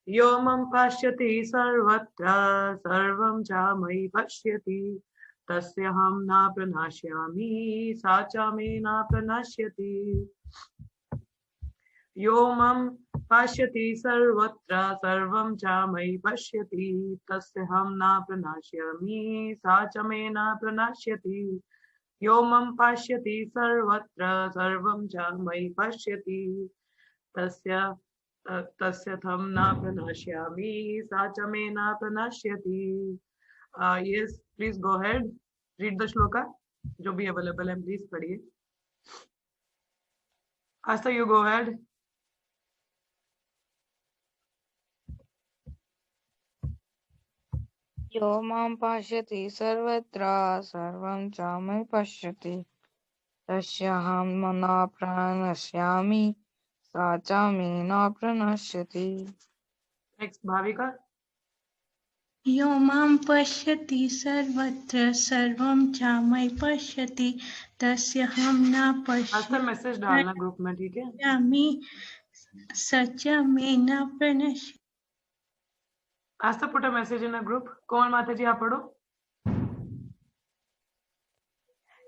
यो मम पश्यति सर्वत्र सर्वं च मयि पश्यति तस्यहं न प्रणश्यामि सा च मे न प्रणश्यति। यो मम पश्यति सर्वत्र सर्वं च मयि पश्यति तस्यहं न प्रणश्यामि सा च मे न प्रणश्यति। यो मम पश्यति सर्वत्र सर्वं च मयि पश्यति तस्य तस्यहं न प्रणश्यामि सा च मे न प्रणश्यति। Yes, please go ahead, read the shloka जो भी अवेलेबल है, प्लीज पढ़िए। आस्था, you go ahead. यो मां पश्यति सर्वत्र सर्वं च मयि पश्यति तस्याहं न प्रणश्यामि सा च मे न प्रणश्यति। Next, भाविका। यो मां पश्यति सर्वत्र सर्वं च मयि पश्यति तस्यहं न आस्था, मैसेज डालना ग्रुप में, ठीक है? पश्यामि स च मे न प्रणश्यति। आस्था, put a message in a group. कोमल माता जी, आप पढ़ो।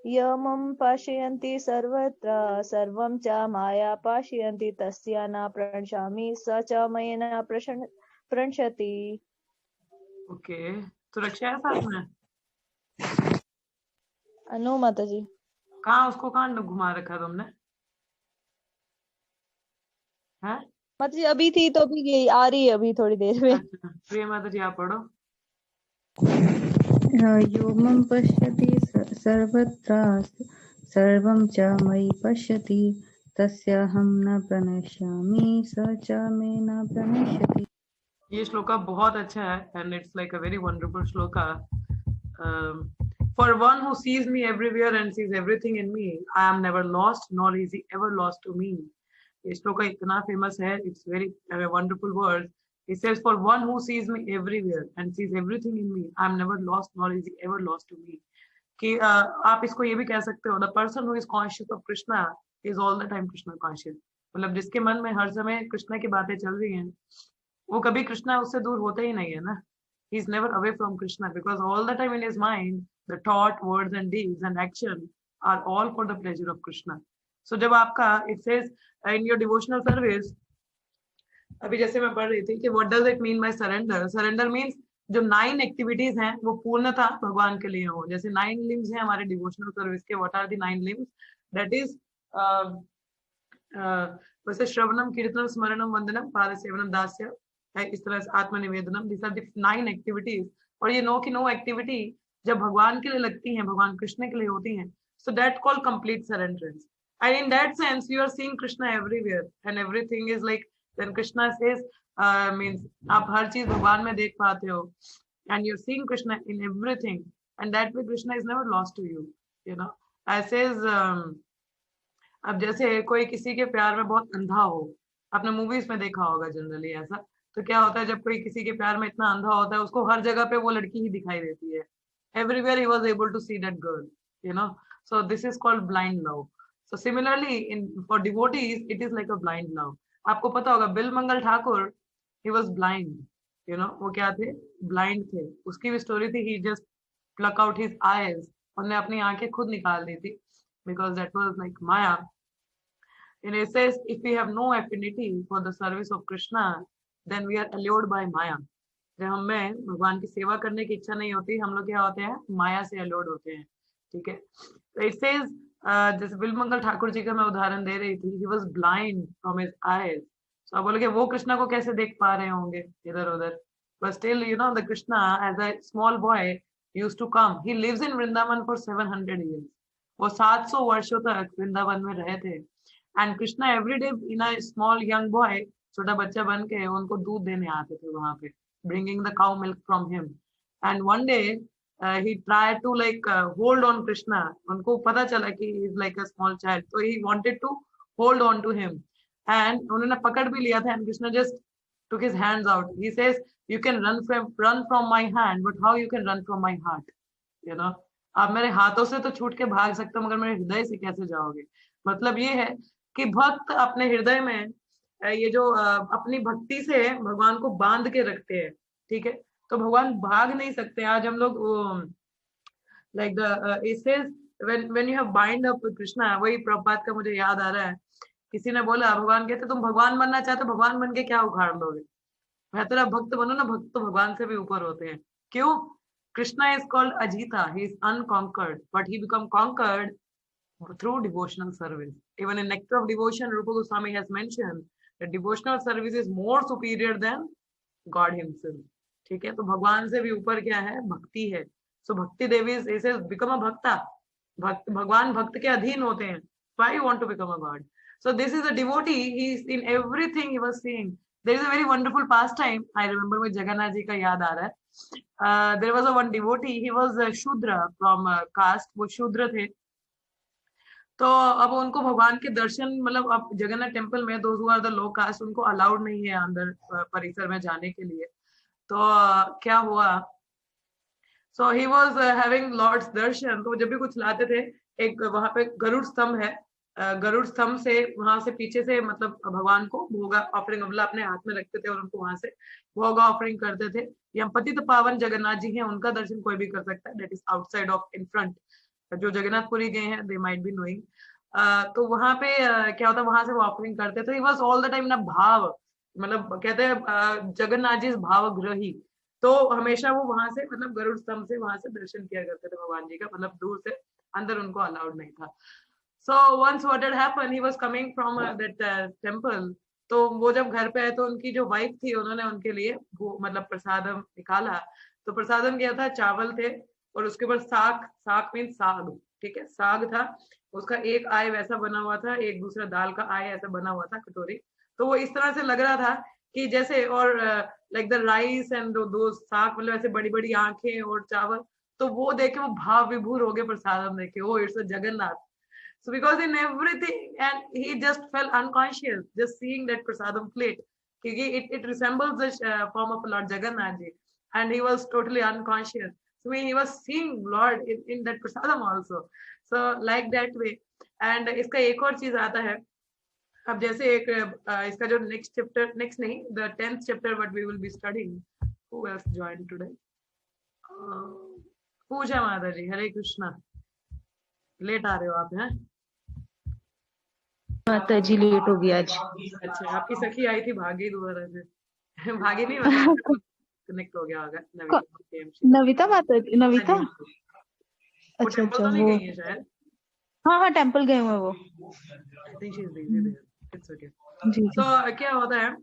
यमं पश्यन्ति सर्वत्र सर्वं च माया पश्यन्ति तस्य न प्रणश्यामि स च मयि न प्रणश्यति। ओके, तो रक्षा है साथ में? अनु माता जी। कहाँ उसको कहाँ घुमा रखा तुमने? हैं? माता जी अभी थी तो अभी गई, आ रही है अभी थोड़ी देर में। अच्छा, प्रिय माता जी, आप पढ़ो। यो मम पश्यति सर्वत्र सर्वं च मयि पश्यति तस्याहं न प्रणश्यामि स च मे न प्रणश्यति। ये श्लोका बहुत अच्छा है and it's like a very wonderful shloka. For one who sees me everywhere and sees everything in me, I am never lost, nor is he ever lost to me. ये श्लोका इतना फेमस है, it's very wonderful word. It says, for one who sees me everywhere and sees everything in me, I am never lost, nor is he ever lost to me. कि आप इसको ये भी कह सकते हो, the person who is conscious of Krishna is all the time Krishna conscious. मतलब जिसके मन में हर समय कृष्णा की बातें चल रही हैं, वो कभी कृष्णा उससे दूर होता ही नहीं है ना। He is never away from Krishna because all the time in his mind the thought, words and deeds and action are all for the pleasure of Krishna. So जब आपका it says in your devotional service, अभी जैसे मैं पढ़ रही थी कि what does it mean by surrender? Surrender means जो 9 एक्टिविटीज हैं वो पूर्णतः भगवान के लिए हो। जैसे 9 लिम्स हैं हमारे डिवोशनल सर्विस के, what are the 9 limbs? That is वैसे श्रवणम, कीर्तनम, स्मरणम, वंदनम, पाद सेवनम, दास्य, इस तरह से आत्मनिवेदनम, दिस आर द 9 एक्टिविटीज। और ये 9 की 9 एक्टिविटी जब भगवान के लिए लगती हैं, भगवान कृष्ण के लिए होती हैं, so that call complete surrenderance. And in that sense you are seeing Krishna everywhere and everything is like when Krishna says means आप हर चीज भगवान में देख पाते हो and you are seeing Krishna in everything and that way Krishna is never lost to you, you know. ऐसे अब जैसे कोई किसी के प्यार में बहुत अंधा हो, आपने मूवीज में देखा होगा जनरली ऐसा, तो क्या होता है जब कोई किसी के प्यार में इतना अंधा होता है, उसको हर जगह पे वो लड़की ही दिखाई देती है। Everywhere he was able to see that girl, you know. So this is called blind love. So similarly, for devotees, it is like a blind love. आपको पता होगा bill Mangal Thakur, he was blind, you know. वो क्या थे? Blind थे। उसकी भी story थी, he just pluck out his eyes, उन्हें अपनी आंखें खुद निकाल दी थी, because that was like Maya. And it says, if we have no affinity for the service of Krishna, then we are allured by Maya. जब हमें भगवान की सेवा करने की इच्छा नहीं होती, हम लोग क्या होते हैं? माया से अलॉड होते हैं, ठीक है। तो इट सेज, जैसे बिलमंगल ठाकुर जी का मैं उदाहरण दे रही थी, he was blind from his eyes. So आप बोलोगे वो कृष्णा को कैसे देख पा रहे होंगे इधर उधर, but still you know the Krishna as a small boy used to come, he lives in Vrindavan for 700 years। वो 700 वर्षों तक वृंदावन में रहे थे। And Krishna every day in a small young boy, छोटा बच्चा बन के उनको दूध देने आते थे वहां पे, bringing the cow milk from him. And one day he tried to like hold on Krishna. उनको पता चला कि he is like a small child, so he wanted to hold on to him. And उन्होंने पकड़ भी लिया था, and Krishna just took his hands out. He says, "You can run from my hand, but how you can run from my heart? You know, आप मेरे हाथों से तो छूट के भाग सकते हो, मगर मेरे हृदय से कैसे जाओगे?" मतलब ये है कि भक्त अपने हृदय में ये जो अपनी भक्ति से भगवान को बांध के रखते हैं, ठीक है, तो भगवान भाग नहीं सकते। आज हम लोग like it says when you have bind up with Krishna, वही प्रभुपाद का मुझे याद आ रहा है, किसी ने बोला, भगवान कहते तुम भगवान बनना चाहते, भगवान बन के क्या उखाड़ लोगे, बेहतर आप भक्त बनो ना, भक्त तो भगवान से भी ऊपर होते हैं। क्यों? Krishna is called Ajita, he is unconquered, but he become conquered through devotional service. Even in Nectar of Devotion, Rupa Goswami has mentioned that devotional service is more superior than God himself. ठीक है, तो भगवान से भी ऊपर क्या है? भक्ति है। So भक्ति देवी is become a bhakta. भक्त, भगवान भक्त के अधीन होते हैं. Why you want to become a god? So this is a devotee. He is in everything he was seeing. There is a very wonderful pastime. I remember मुझे जगन्नाथ जी का याद आ रहा है. There was a one devotee. He was a Shudra from caste. वो शूद्र थे. तो अब उनको भगवान के दर्शन, मतलब अब जगन्नाथ टेम्पल में those who are the low caste, उनको अलाउड नहीं है अंदर परिसर में जाने के लिए। तो क्या हुआ, सो ही वाज हैविंग लॉर्ड्स दर्शन, तो जब भी कुछ लाते थे, एक वहां पे गरुड़ स्तंभ है, गरुड़ स्तंभ से वहां से पीछे से मतलब भगवान को भोगा ऑफरिंग अबला अपने हाथ में रखते थे और उनको वहां से भोगा ऑफरिंग करते थे। यम पतित पावन जगन्नाथ जी हैं, उनका दर्शन कोई भी कर सकता है, that is outside of in front. जो जगन्नाथपुरी गए हैं दे माइट बी नोइंग। तो वहां पे क्या होता है, वहां से वो ऑफरिंग करते थे। He was all the time ना भाव, मतलब कहते हैं जगन्नाथ जी भावग्रही, तो हमेशा वो वहां से मतलब गरुड़ स्तंभ से वहां से दर्शन किया करते थे भगवान जी का, मतलब दूर से, अंदर उनको अलाउड नहीं था। So once what had happened, he was coming from that temple, तो वो जब घर पे आए तो उनकी जो वाइफ थी उन्होंने उनके लिए वो मतलब प्रसादम निकाला। तो प्रसादम क्या था, चावल थे और उसके ऊपर साग, साग मीन साग, ठीक है, साग था, उसका एक आय वैसा बना हुआ था, एक दूसरा दाल का आय ऐसा बना हुआ था कटोरी। तो वो इस तरह से लग रहा था कि जैसे, और लाइक द राइस एंड दो साग, मतलब ऐसे बड़ी बड़ी आंखें और चावल, तो वो देख के वो भाव विभूर हो गए प्रसादम देख के, oh it's a Jagannath. So because in everything, and he just felt unconscious just seeing that prasadam plate. It resembles the form of Lord Jagannath ji, and he was totally unconscious. So he was seeing Lord in that prasadam also. So like that way. And इसका एक और चीज आता है, अब जैसे एक इसका जो नेक्स्ट चैप्टर, नेक्स्ट नहीं, the 10th chapter what we will be studying. Who else joined today? पूजा माता जी, हरे कृष्णा। लेट आ रहे हो आप, हैं? माता जी लेट हो गया आज। अच्छा, आपकी सखी आई थी भागी दोबारा से। भागी नहीं, मतलब कनेक्ट हो गया होगा। नविता माता जी, नविता, वो अच्छा टेंपल अच्छा, तो नहीं वो गई है शायद। हाँ हाँ टेंपल गए हुए वो। I think she is busy there, it's okay. जी तो क्या होता है,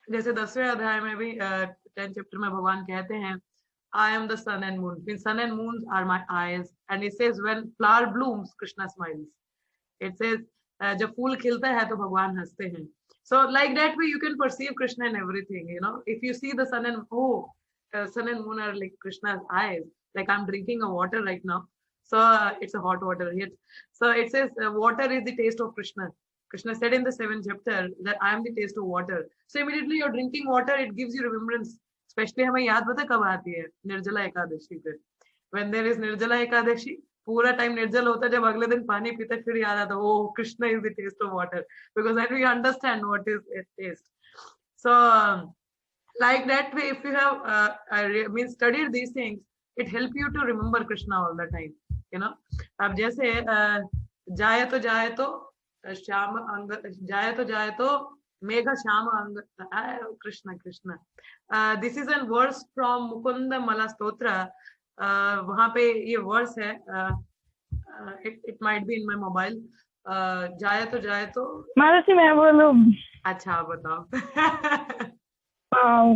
जैसे 10वें अध्याय में भी 10th चैप्टर में भगवान कहते हैं, I am the sun and moon. Means sun and moon are my eyes. And it says when flower blooms, Krishna smiles. It says जब फूल खिलता है तो भगवान हंसते हैं। So like that way you can perceive Krishna in everything, you know. If you see the sun and sun and moon are like Krishna's eyes. Like I'm drinking a water right now. So it's a hot water here. So it says water is the taste of Krishna. Krishna said in the 7th chapter that I am the taste of water. So immediately you're drinking water, it gives you remembrance. Especially हमें याद पता कब आती है, निर्जला एकादशी पे। When there is Nirjala Ekadashi, पूरा time निर्जल होता है, जब अगले दिन पानी पीते फिर याद आता है, oh Krishna is the taste of water, because then we understand what is its taste. So like that way, if you have studied these things, it help you to remember Krishna all the time, you know. अब जैसे जाए तो श्याम अंग, जाए तो मेघ श्याम अंग, Krishna Krishna. This is an verse from Mukunda Mala Stotra. वहां पे ये वर्स है, it might be in my mobile. जाए तो मानसी मैं बोलूं? अच्छा आप बताओ।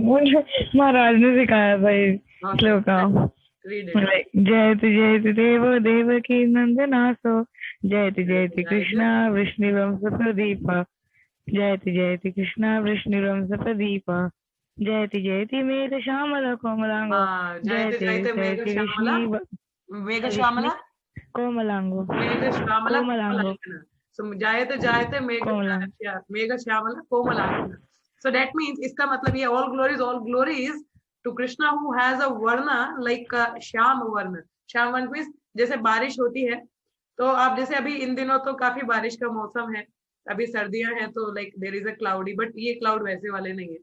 मुझे महाराज ने सिखाया था ये श्लोक का। जयतु देवो देवकी नंदनासो, जयतु कृष्णा विष्णुवंश प्रदीप, जयतु कृष्णा विष्णुवंश प्रदीप, जयति मेघ श्यामला कोमलांगो, जयति मेघ श्यामला कोमलांगो, कोमलांगो। So जायते मेघ श्यामला कोमलांगो। So that means इसका मतलब ये all glories to Krishna who has a varna like Shyam वर्ण। श्याम वर्ण means जैसे बारिश होती है, तो आप जैसे अभी इन दिनों तो काफी बारिश का मौसम है, अभी सर्दियां हैं तो like there is a cloudy, but ये क्लाउड वैसे वाले नहीं है।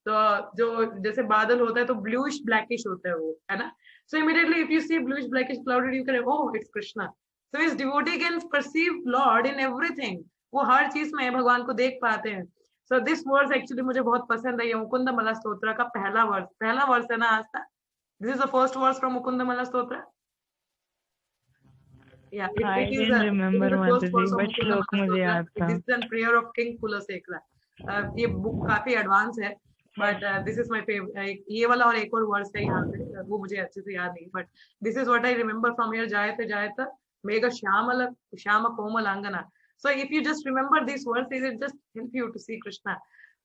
तो जो जैसे बादल होता है तो ब्लूइश ब्लैकिश होता है वो, है ना। So immediately if you see bluish blackish clouded you can oh it's Krishna. So is devotee can perceive Lord in everything, वो हर चीज में भगवान को देख पाते हैं। सो दिस वर्स एक्चुअली मुझे बहुत पसंद है, ये मुकुंद मला स्तोत्र का पहला वर्स है ना आस्था। This is the first verse from Mukunda Mala Stotra. Yeah, I it is डेंट it is रिमेम्बर the माता first जी, verse of बट Mukunda श्लोक मुझे Manastotra. याद था। This is a prayer of King Kulasekara. ये बुक काफी एडवांस है, but this is my favourite. ये वाला और एक और वर्स है यहाँ पे, वो मुझे अच्छे से याद नहीं, but this is what I remember from here. जायते मेघ श्याम कोमल अंगना। So if you just remember this verse it just help you to see Krishna.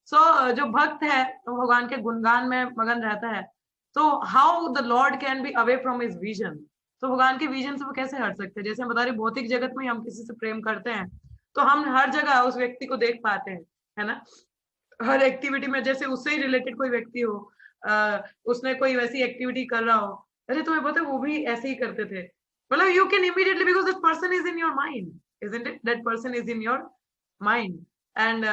So जो भक्त है तो भगवान के गुणगान में मगन रहता है, तो how the Lord can be away from his vision. तो भगवान के विजन से वो कैसे हट सकते हैं। जैसे हम बता रहे भौतिक जगत में हम किसी से प्रेम करते हैं तो हम हर जगह उस व्यक्ति को देख पाते हैं, है ना। हर एक्टिविटी में, जैसे उससे ही रिलेटेड कोई व्यक्ति हो, उसने कोई वैसी एक्टिविटी कर रहा हो, अरे तुम्हें पता है वो भी ऐसे ही करते थे, मतलब you can immediately because that person is in your mind, isn't it? That person is in your mind. And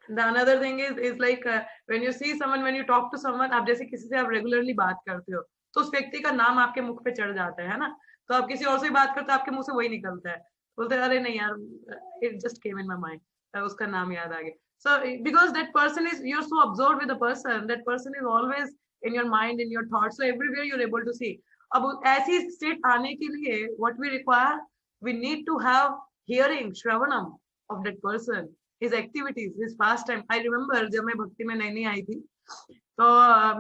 the another thing is like when you see someone, when you talk to someone, आप जैसे किसी से आप regularly बात करते हो तो उस व्यक्ति का नाम आपके मुख पे चढ़ जाता है ना। तो आप किसी और से बात करते हो आपके मुंह से वही निकलता है, बोलते हैं अरे नहीं यार it just came in my mind, उसका नाम याद आ गया। So because that person is, you're so absorbed with the person, that person is always in your mind, in your thoughts, so everywhere you're able to see. अब ऐसी state आने के लिए what we require, we need to have hearing, श्रवणम of that person, his activities, his pastime. I remember जब मैं भक्ति में नई नई आई थी तो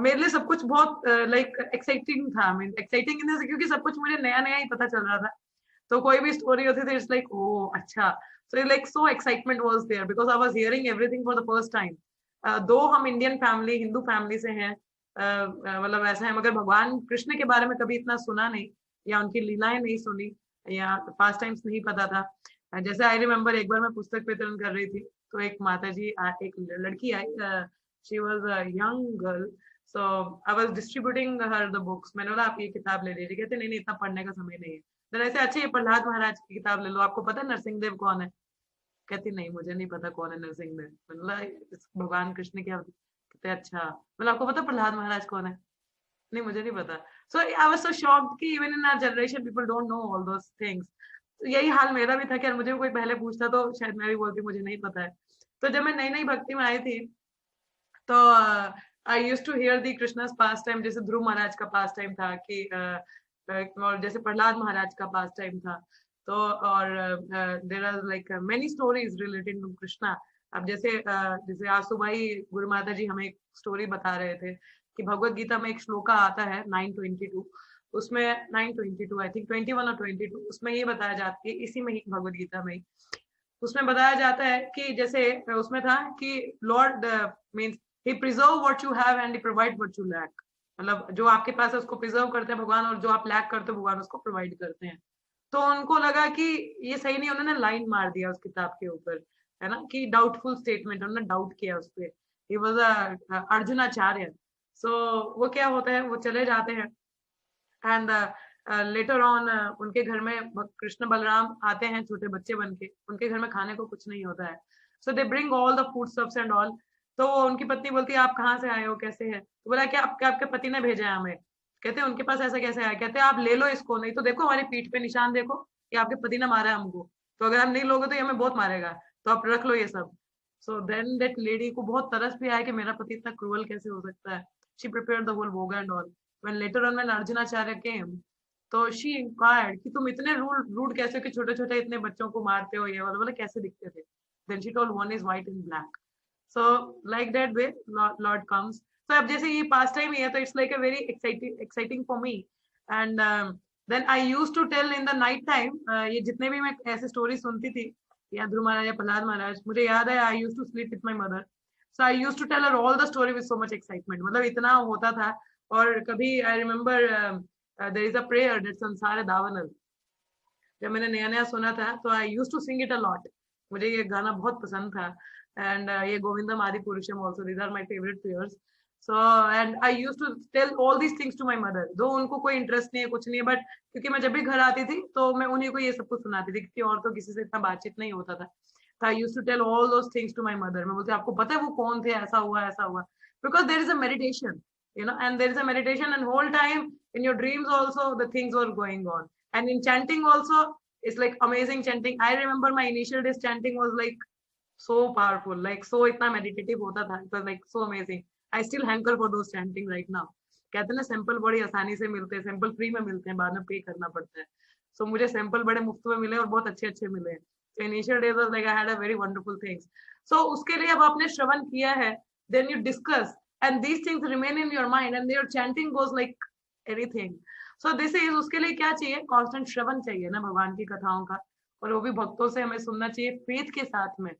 मेरे लिए सब कुछ बहुत लाइक एक्साइटिंग था। मीन एक्साइटिंग इन द, क्योंकि सब कुछ मुझे नया नया ही पता चल रहा था। तो कोई भी स्टोरी होती थी इट्स लाइक ओह अच्छा, so like so excitement was there because I was hearing everything for the first time. दो हम इंडियन फैमिली, हिंदू फैमिली से हैं, मतलब ऐसा है, मगर भगवान कृष्ण के बारे में कभी इतना सुना नहीं या उनकी लीलाएं नहीं सुनी या पास्ट टाइम्स नहीं पता था। जैसे आई रिमेम्बर एक बार मैं पुस्तक वितरण कर रही थी तो एक माता जी, एक लड़की आई, she was a young girl, so I was distributing her the books. मैंने बोला आप ये किताब ले लीजिए, कहते नहीं नहीं इतना पढ़ने का समय नहीं है। तो ऐसे अच्छा ये प्रहलाद महाराज की किताब ले लो, आपको पता है नरसिंह देव कौन है? कहती नहीं मुझे नहीं पता कौन है नरसिंह देव। मतलब भगवान कृष्ण के, कहते अच्छा मतलब आपको पता प्रहलाद महाराज कौन है? नहीं मुझे नहीं पता। So I was so shocked कि even in our generation people don't know all those things. तो यही हाल मेरा भी था कि मुझे कोई पहले पूछता तो शायद मैं भी बोलती मुझे नहीं पता है। तो जब मैं नई नई भक्ति में आई थी तो I used to hear the Krishna's pastime, जैसे ध्रुव महाराज का पास टाइम था कि और जैसे प्रहलाद महाराज का पास टाइम था। तो और there are like many stories related to Krishna. अब जैसे आज सुबह ही गुरु माता जी हमें एक स्टोरी बता रहे थे कि भगवत गीता में एक श्लोका आता है 922, उसमें 922 आई थिंक 21 और 22, उसमें ये बताया जाता है, इसी में ही भगवत गीता में ही उसमें बताया जाता है कि जैसे उसमें था कि lord means he preserve what you have and he provide what you lack. मतलब जो आपके पास है उसको प्रिजर्व करते हैं भगवान, और जो आप लैक करते हो भगवान उसको प्रोवाइड करते हैं। तो उनको लगा कि ये सही नहीं, उन्होंने लाइन मार दिया उस किताब के ऊपर, है ना, कि डाउटफुल स्टेटमेंट, उन्होंने डाउट किया उस पर। He was Arjunacharya. सो वो क्या होता है, वो चले जाते हैं एंड लेटर ऑन उनके घर में कृष्ण बलराम आते हैं छोटे बच्चे बन के, उनके घर में खाने को कुछ नहीं होता है। So they bring all the food stuffs and all. तो उनकी पत्नी बोलती है आप कहाँ से आए हो, कैसे है? तो बोला कि आपके पति ने भेजा है हमें। कहते हैं उनके पास ऐसा कैसे आया? कहते हैं आप ले लो इसको, नहीं तो देखो हमारी पीठ पे निशान देखो, कि आपके पति ने मारा है हमको, तो अगर हम नहीं लोगे तो ये हमें बहुत मारेगा, तो आप रख लो ये सब। सो देन दैट लेडी को बहुत तरस भी आया कि मेरा पति इतना क्रूअल कैसे हो सकता है। She prepared the whole bhog and all. When later on when Arjunacharya came तो शी इंक्वायर्ड कि तुम इतने रूड कैसे हो कि छोटे छोटे इतने बच्चों को मारते हो, ये वाला बोले कैसे दिखते थे? Then she told one is white and black. So like that way lord comes. तो अब जैसे ये पास टाइम ही है तो it's like a very exciting for me. And then I used to tell in the night time, ये जितने भी मैं ऐसे स्टोरी सुनती थी या ध्रुव महाराज या प्रहलाद महाराज, मुझे याद है I used to sleep with my mother. So I used to tell her all the story with so much excitement, मतलब इतना होता था। और कभी I remember there is a prayer that संसार दावनल, जब मैंने नया नया सुना था तो I used to sing it a lot. मुझे ये गाना बहुत पसंद था। एंड ये गोविंदम आदि पुरुषम also, these are my favourite prayers. So and I used to tell all these things to my mother, though उनको कोई इंटरेस्ट नहीं है कुछ नहीं है, बट क्योंकि मैं जब भी घर आती थी तो मैं उन्हीं को ये सब कुछ सुनाती थी, क्योंकि और तो किसी से इतना बातचीत नहीं होता था। I used to tell all those things to my mother. मैं बोलती आपको पता है वो कौन थे, ऐसा हुआ, because there is a meditation, and there is a meditation, and whole time in your dreams also the things were going on, and in chanting also it's like amazing chanting. I remember my initial days chanting was like so powerful, like so इतना meditative होता था, it was like so amazing. I still hanker for those chanting right now. कहते हैं ना sample बड़ी आसानी से मिलते हैं, सैंपल फ्री में मिलते हैं, बाद में पे करना पड़ता है. So मुझे सैंपल बड़े मुफ्त में मिले और बहुत अच्छे मिले हैं. So initial days was like I had a very wonderful things. So उसके लिए अब आपने श्रवण किया है, then you discuss, and these things remain in your mind, and your chanting goes like anything. So this is उसके लिए क्या चाहिए, constant श्रवण चाहिए ना भगवान की कथाओं का, और वो भी भक्तों से हमें सुनना चाहिए, फेथ के साथ में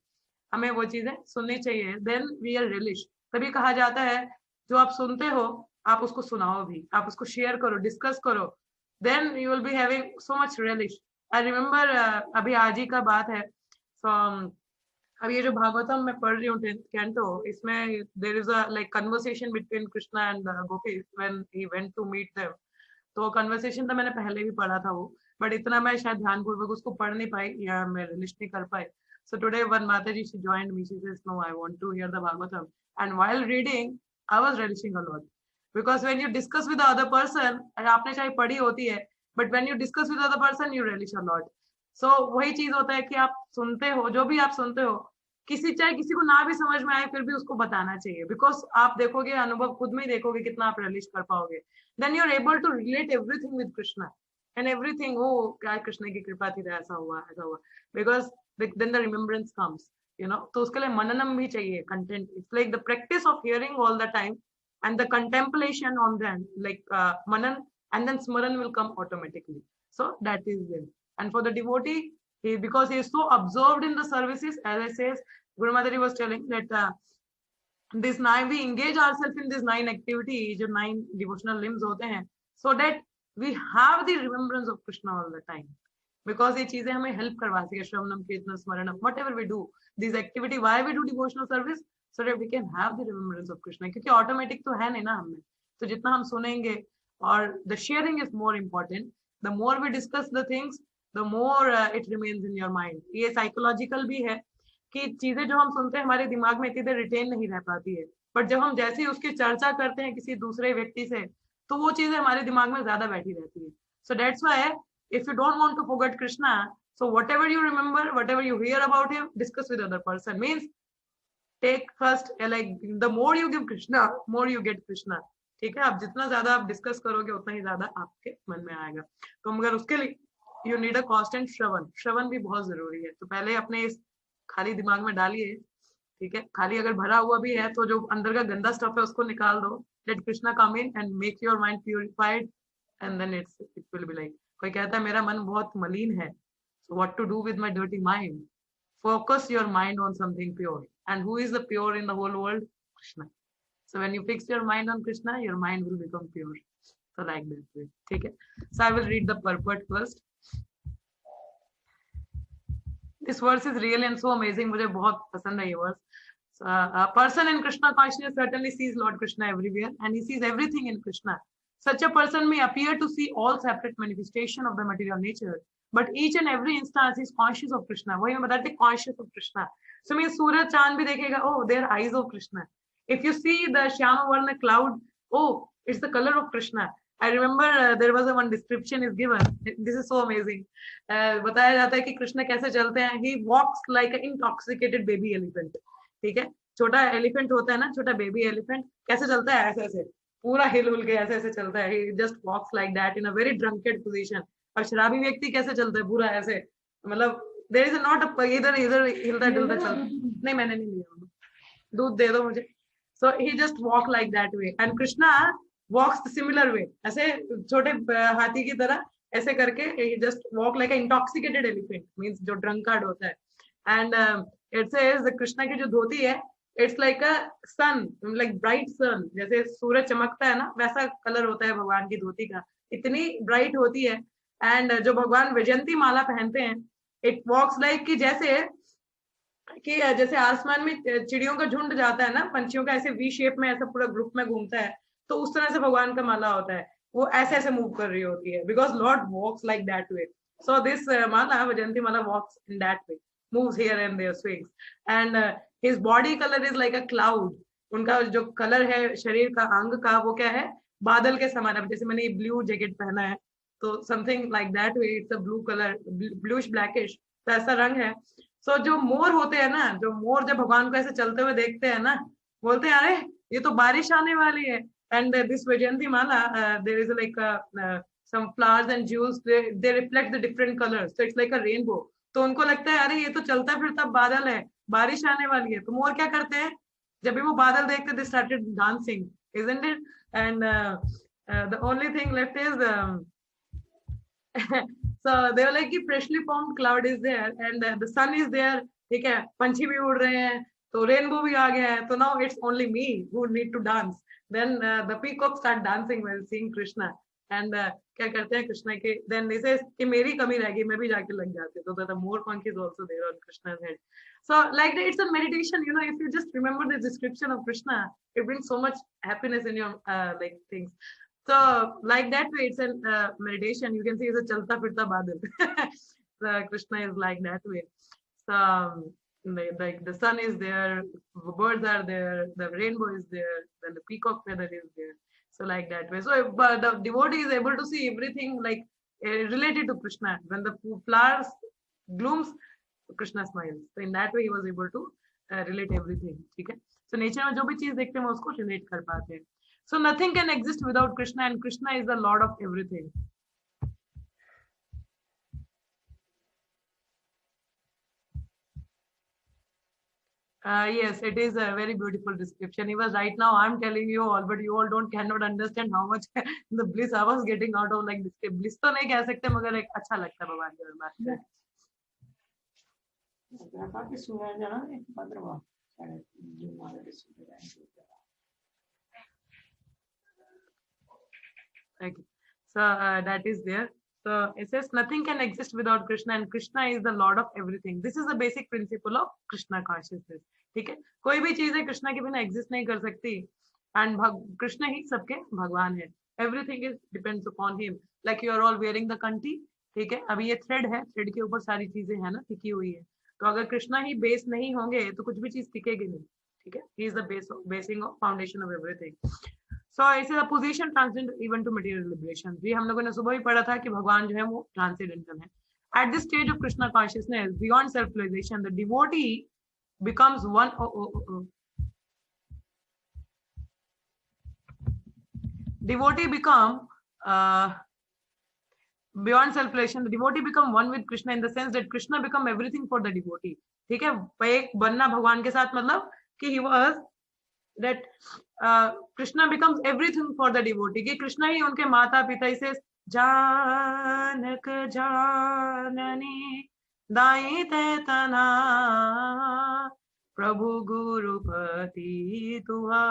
हमें वो चीजें सुननी चाहिए. Then we are relish. तभी कहा जाता है जो आप सुनते हो आप उसको सुनाओ भी, आप उसको शेयर करो, डिस्कस करो, then you will be having so much relish. I remember अभी आज ही का बात है. So अब ये जो भागवतम मैं पढ़ रही हूँ 10th canto, इसमें there is a like conversation between Krishna and Gopis when he went to meet them. तो कन्वर्सेशन तो मैंने पहले भी पढ़ा था वो, बट इतना मैं शायद ध्यानपूर्वक उसको पढ़ नहीं पाई या मैं रिलिश नहीं कर पाई. So today when Mataji she joined me, she says no, I want to hear the Bhagavatam, and while reading I was relishing a lot, because when you discuss with the other person, आपने चाहे पढ़ी होती है, but when you discuss with the other person you relish a lot. So वही चीज होता है कि आप सुनते हो, जो भी आप सुनते हो, चाहे किसी को ना भी समझ में आए फिर भी उसको बताना चाहिए, बिकॉज आप देखोगे, अनुभव खुद में ही देखोगे कितना आप रिलीज कर पाओगे. Then you are able to relate everything with Krishna and everything. ओ क्या कृष्ण की कृपा थी, ऐसा हुआ, because then the remembrance comes, तो उसके लिए मननम भी चाहिए, content. It's like the practice of hearing all the time and the contemplation on them, like manan, and then smaran will come automatically. So that is it. And for the devotee, because he is so absorbed in the services, as I says, Guru Mataji was telling that this 9, we engage ourselves in this 9 activities, जो 9 devotional limbs होते हैं, so that we have the remembrance of Krishna all the time. Because ये चीजें हमें help करवाती है, श्रवणम, कीर्तनम, स्मरणम, whatever we do, this activity, why we do devotional service, so that we can have the remembrance of Krishna. क्योंकि automatic तो है नहीं ना हमें, तो जितना हम सुनेंगे, और the sharing is more important. The more we discuss the things, the more it remains in your mind. ये साइकोलॉजिकल भी है कि चीजें जो हम सुनते हैं हमारे दिमाग में इतनी देर रिटेन नहीं रह पाती है, बट जब हम जैसे ही उसकी चर्चा करते हैं किसी दूसरे व्यक्ति से, तो वो चीजें हमारे दिमाग में ज्यादा बैठी रहती है. So that's why if you don't want to forget Krishna, so whatever you remember, whatever you hear about him, discuss with other person. Means take first, like the more you give Krishna, more you get Krishna. ठीक है, आप जितना ज्यादा आप discuss करोगे उतना ही ज्यादा आपके मन में आएगा. तो मगर उसके लिए यू नीड अ कांस्टेंट श्रवण. श्रवण भी बहुत जरूरी है. तो पहले अपने इस खाली दिमाग में डालिए, ठीक है, खाली अगर भरा हुआ भी है तो जो अंदर का गंदा स्टफ है उसको निकाल दो. Let Krishna come in and make your mind purified, and then it will be like. कोई कहता है मेरा मन बहुत मलिन है, so what to do with my dirty mind? Focus your mind on something pure. And who is the pure in the whole world? Krishna. So when you fix your mind on Krishna, your mind will become pure. So like that way. Okay. So I will read the purport first. This verse is really and so amazing. मुझे बहुत पसंद है ये verse. So, a person in Krishna consciousness certainly sees Lord Krishna everywhere, and he sees everything in Krishna. Such a person may appear to see all separate manifestation of the material nature, but each and every instance is conscious of Krishna. वही मैं बताती, conscious of Krishna. So means सूरज चांद भी देखेगा, oh, they are eyes of Krishna. If you see the Shyama Varna cloud, oh, it's the color of Krishna. I remember there was a one description is given. This is so amazing. बताया जाता है कि कृष्ण कैसे चलते हैं. He walks like an intoxicated baby elephant. ठीक है, छोटा एलिफेंट होता है ना, छोटा बेबी एलिफेंट, कैसे चलता है, ऐसे ऐसे पूरा हिल हुल के ऐसे ऐसे चलता है. He just walks like that in a very drunken position. और शराबी व्यक्ति कैसे चलता है, पूरा ऐसे, मतलब there is not a इधर इधर हिलता डुलता चलता. नहीं मैंने नहीं लिया, दूध दे दो मुझे. So he just walk like that way, and Krishna walks the similar way. ऐसे छोटे हाथी की तरह ऐसे करके he just walk like an intoxicated elephant, means जो drunkard होता है. And it says the Krishna की जो धोती है, it's like a sun, like bright sun. जैसे सूरज चमकता है ना, वैसा कलर होता है भगवान की धोती का, इतनी ब्राइट होती है. एंड जो भगवान वैजयंती माला पहनते हैं, इट वॉक्स लाइक कि जैसे आसमान में चिड़ियों का झुंड जाता है ना, पंछियों का ऐसे वी शेप में ऐसा पूरा ग्रुप में घूमता है, तो उस तरह से भगवान का माला होता है, वो ऐसे ऐसे मूव कर रही होती है, because lord walks like that way. So this mala, Vaijayanti mala, walks in that way. moves here and there, swings. And his body color is like a cloud. उनका जो कलर है शरीर का, अंग का, वो क्या है, बादल के समान. अब जैसे मैंने ये ब्लू जैकेट पहना है, तो something like that way, it's a blue colour, bluish blackish, तो ऐसा रंग है. सो जो मोर होते हैं ना, जो मोर जब भगवान को ऐसे चलते हुए देखते हैं ना, बोलते हैं अरे ये तो बारिश आने वाली है. And this Vaijayanti mala, there is like some flowers and jewels, they reflect the different colors, so it's like a rainbow. तो उनको लगता है अरे ये तो चलता फिरता बादल है, बारिश आने वाली है. तो मोर क्या करते हैं, जब भी वो बादल देखते, they started dancing, isn't it? And the only thing left is so they were like, freshly formed cloud is there and the sun is there. ठीक है, पंछी भी उड़ रहे हैं, तो रेनबो भी आ गया है. तो now it's only me who need to dance. Then the peacock start dancing while seeing Krishna. And क्या करते हैं कृष्णा के, then they say कि मेरी कमी रह गई, मैं भी जाके लग जाती. तो the more conch is also there on Krishna's head. So like that, it's a meditation, you know. If you just remember the description of Krishna, it brings so much happiness in your like things. So like that way, it's a meditation. You can see it's a chalta firta badal. So Krishna is like that way. So like the sun is there, birds are there, the rainbow is there, then the peacock feather is there. So like that way. So but the devotee is able to see everything like related to Krishna. When the flowers blooms, Krishna smiles. So in that way, he was able to relate everything. ठीक है? So nature में जो भी चीज देखते हैं, हम उसको relate कर पाते हैं. So nothing can exist without Krishna, and Krishna is the Lord of everything. Yes, it is a very beautiful description. He was right now, I'm telling you all, but you all cannot understand how much the bliss I was getting out of like this. Bliss तो नहीं कह सकते, मगर एक अच्छा लगता है भगवान के बात में. Okay. So that is there. So it says nothing can exist without Krishna, and Krishna is the Lord of everything. This is the basic principle of Krishna consciousness. ठीक है, कोई भी चीज है कृष्णा के बिना एग्जिस्ट नहीं कर सकती, एंड कृष्ण ही सबके भगवान है. Everything is depends upon him. Like you are all wearing the kanthi. ठीक है, अभी ये थ्रेड है, थ्रेड के ऊपर सारी चीजें है ना टिकी हुई है. तो अगर कृष्णा ही बेस नहीं होंगे तो कुछ भी चीज टिकेगी नहीं. ठीक है, he is the basing of foundation of everything. So ऐसे the position transcendent even to material liberation. भी हम लोगों ने सुबह ही पढ़ा था कि भगवान जो है वो ट्रांसेंडेंटल है. At this stage of Krishna consciousness beyond self realization, the devotee becomes one. Devotee become beyond self-relation. The devotee become one with Krishna in the sense that Krishna become everything for the devotee. ठीक है, एक बनना भगवान के साथ मतलब कि he was that Krishna becomes everything for the devotee. कि कृष्णा ही उनके माता पिता. इसे जानक जाननी दाई ते तना प्रभु गुरुपति तुहा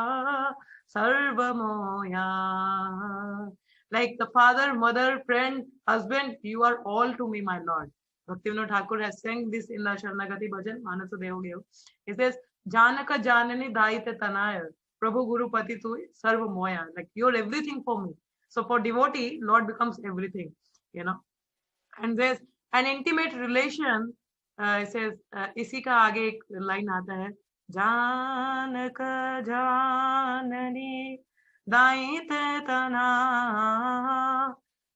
सर्वमोया. Like the father, mother, friend, husband, you are all to me, my Lord. Bhaktivinoda Thakur has sang this in the Sharanagati bhajan, Manasa Devogeyo. He says, Janaka Janani Daite Tanaya, Prabhu Gurupati tu Sarva Moya. Like you're everything for me. So for devotee, Lord becomes everything, you know. And there's an intimate relation. Says इसी का आगे एक line आता है, जानक जाननी दायिते तना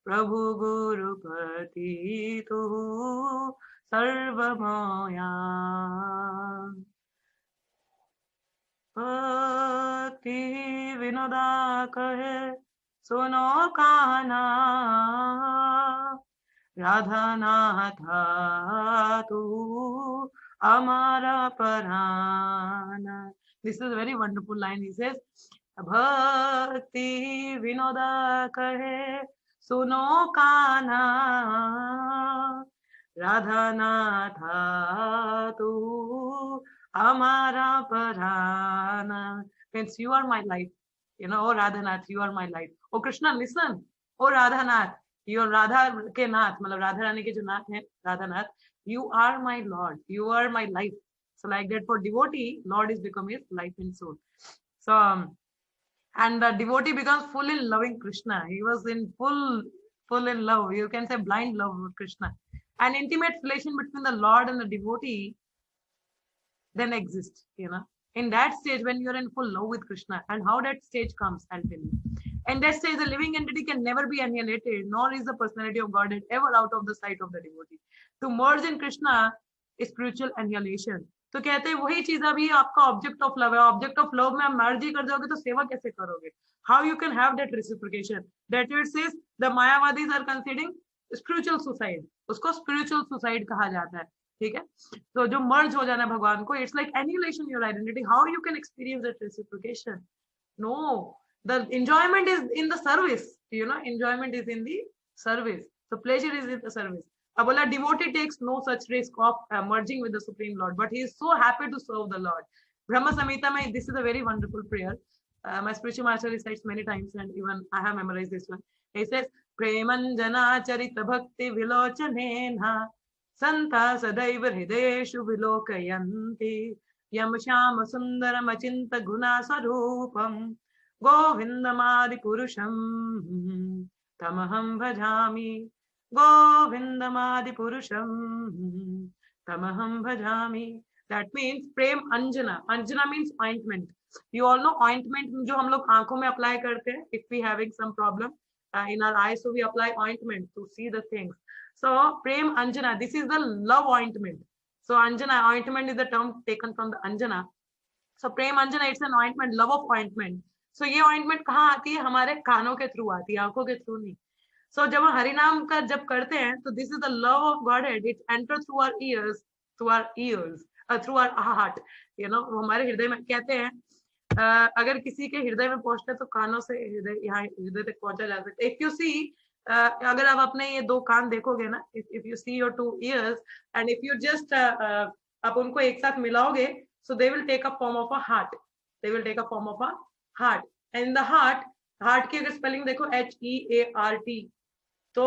प्रभु गुरुपति तु सर्वमोया. भक्ति विनोदा कहे सुनो काना राधा नाथा तू amara parana. This is a very wonderful line. He says, Bhakti vinoda kahe suno kana Radha natha tu amara parana. Means you are my life. You know, oh Radhanath, you are my life. Oh Krishna, listen. Oh Radhanath, you are Radha ke nath, मतलब राधा रानी के जो नाथ है, Radhanath. You are my Lord. You are my life. So like that for devotee, Lord is become his life and soul. So and the devotee becomes full in loving Krishna. He was in full in love. You can say blind love with Krishna. An intimate relation between the Lord and the devotee then exists, you know. In that stage, when you're in full love with Krishna, and how that stage comes, I'll tell you. And that stage, the living entity can never be annihilated, nor is the personality of Godhead ever out of the sight of the devotee. To merge in Krishna is spiritual annihilation. तो कहते हैं वही चीज अभी आपका object of love है. Object of love में आप मर्ज ही कर जाओगे तो सेवा कैसे करोगे? How you can have that reciprocation? That it says the Mayavadis are considering spiritual suicide. उसको स्पिरिचुअल सुसाइड कहा जाता है. ठीक है, तो जो मर्ज हो जाना है भगवान को, it's like annihilation your identity. How you can experience that reciprocation? No, the enjoyment is in the service, you know, enjoyment is in the service, so pleasure is in the service. Abola devotee takes no such risk of merging with the supreme Lord, but he is so happy to serve the Lord. Brahma Samhita mein, this is a very wonderful prayer. My spiritual master recites many times, and even I have memorized this one. He says, premanjana charita bhakti vilochanena santa sadaiva hrideshu vilokayanti yam shama sundaram achinta guna sarupam गोविंदमादि पुरुषम तमहं भजामि. गोविंदमादि पुरुषम तमहं भजामि. That means Prem Anjana. Anjana means ointment. You all know ointment जो हम लोग आंखों में apply करते हैं. If we having some problem in our eyes, so we apply ointment to see the things. So Prem Anjana, this is the love ointment. So Anjana, ointment is the term taken from the Anjana. So Prem Anjana, it's an ointment, love of ointment. So ये ointment कहाँ आती है? हमारे कानों के through आती है, आंखों के थ्रू नहीं. So जब हम हरिनाम का जब करते हैं तो this is the love of Godhead. It enter through our ears, through our heart, you know. हमारे हृदय में कहते हैं अगर किसी के हृदय में पहुंचता है तो कानों से हृदय, यहाँ हृदय तक पहुंचा जा सकता है. इफ यू सी, अगर आप अपने ये दो कान देखोगे ना, if you see your two years and if you just आप उनको एक साथ मिलाओगे, so they will take a form of a heart. They will take a form of a heart. And in the heart की अगर spelling देखो HEART, तो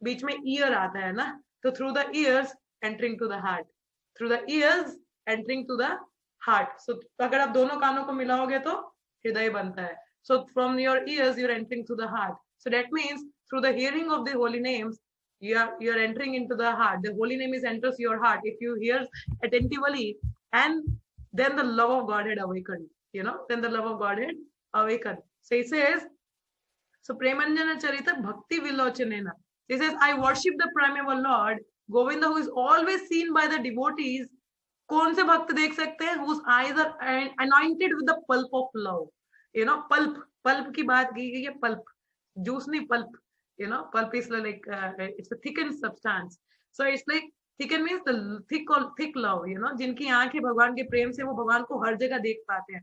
बीच में year आता है ना, तो through the ears entering to the heart, through the ears entering to the heart. So अगर आप दोनों कानों को मिलाओगे तो हृदय बनता है. So from your ears you are entering to the heart. So that means through the hearing of the holy names you are entering into the heart. The holy name is enters your heart if you hear attentively, and then the love of Godhead awakened, you know, then the love of Godhead awakened. So he says, so premanjana charita bhakti vilochanena, he says, I worship the primeval Lord Govinda, who is always seen by the devotees. कौन से भक्त देख सकते हैं? whose eyes are anointed with the pulp of love, you know. pulp की बात की गई है, pulp जूस नहीं, pulp, you know. Pulp is like it's a thickened substance. So it's like thicken means the thick love, you know. जिनकी आंखें भगवान के प्रेम से वो भगवान को हर जगह देख पाते हैं.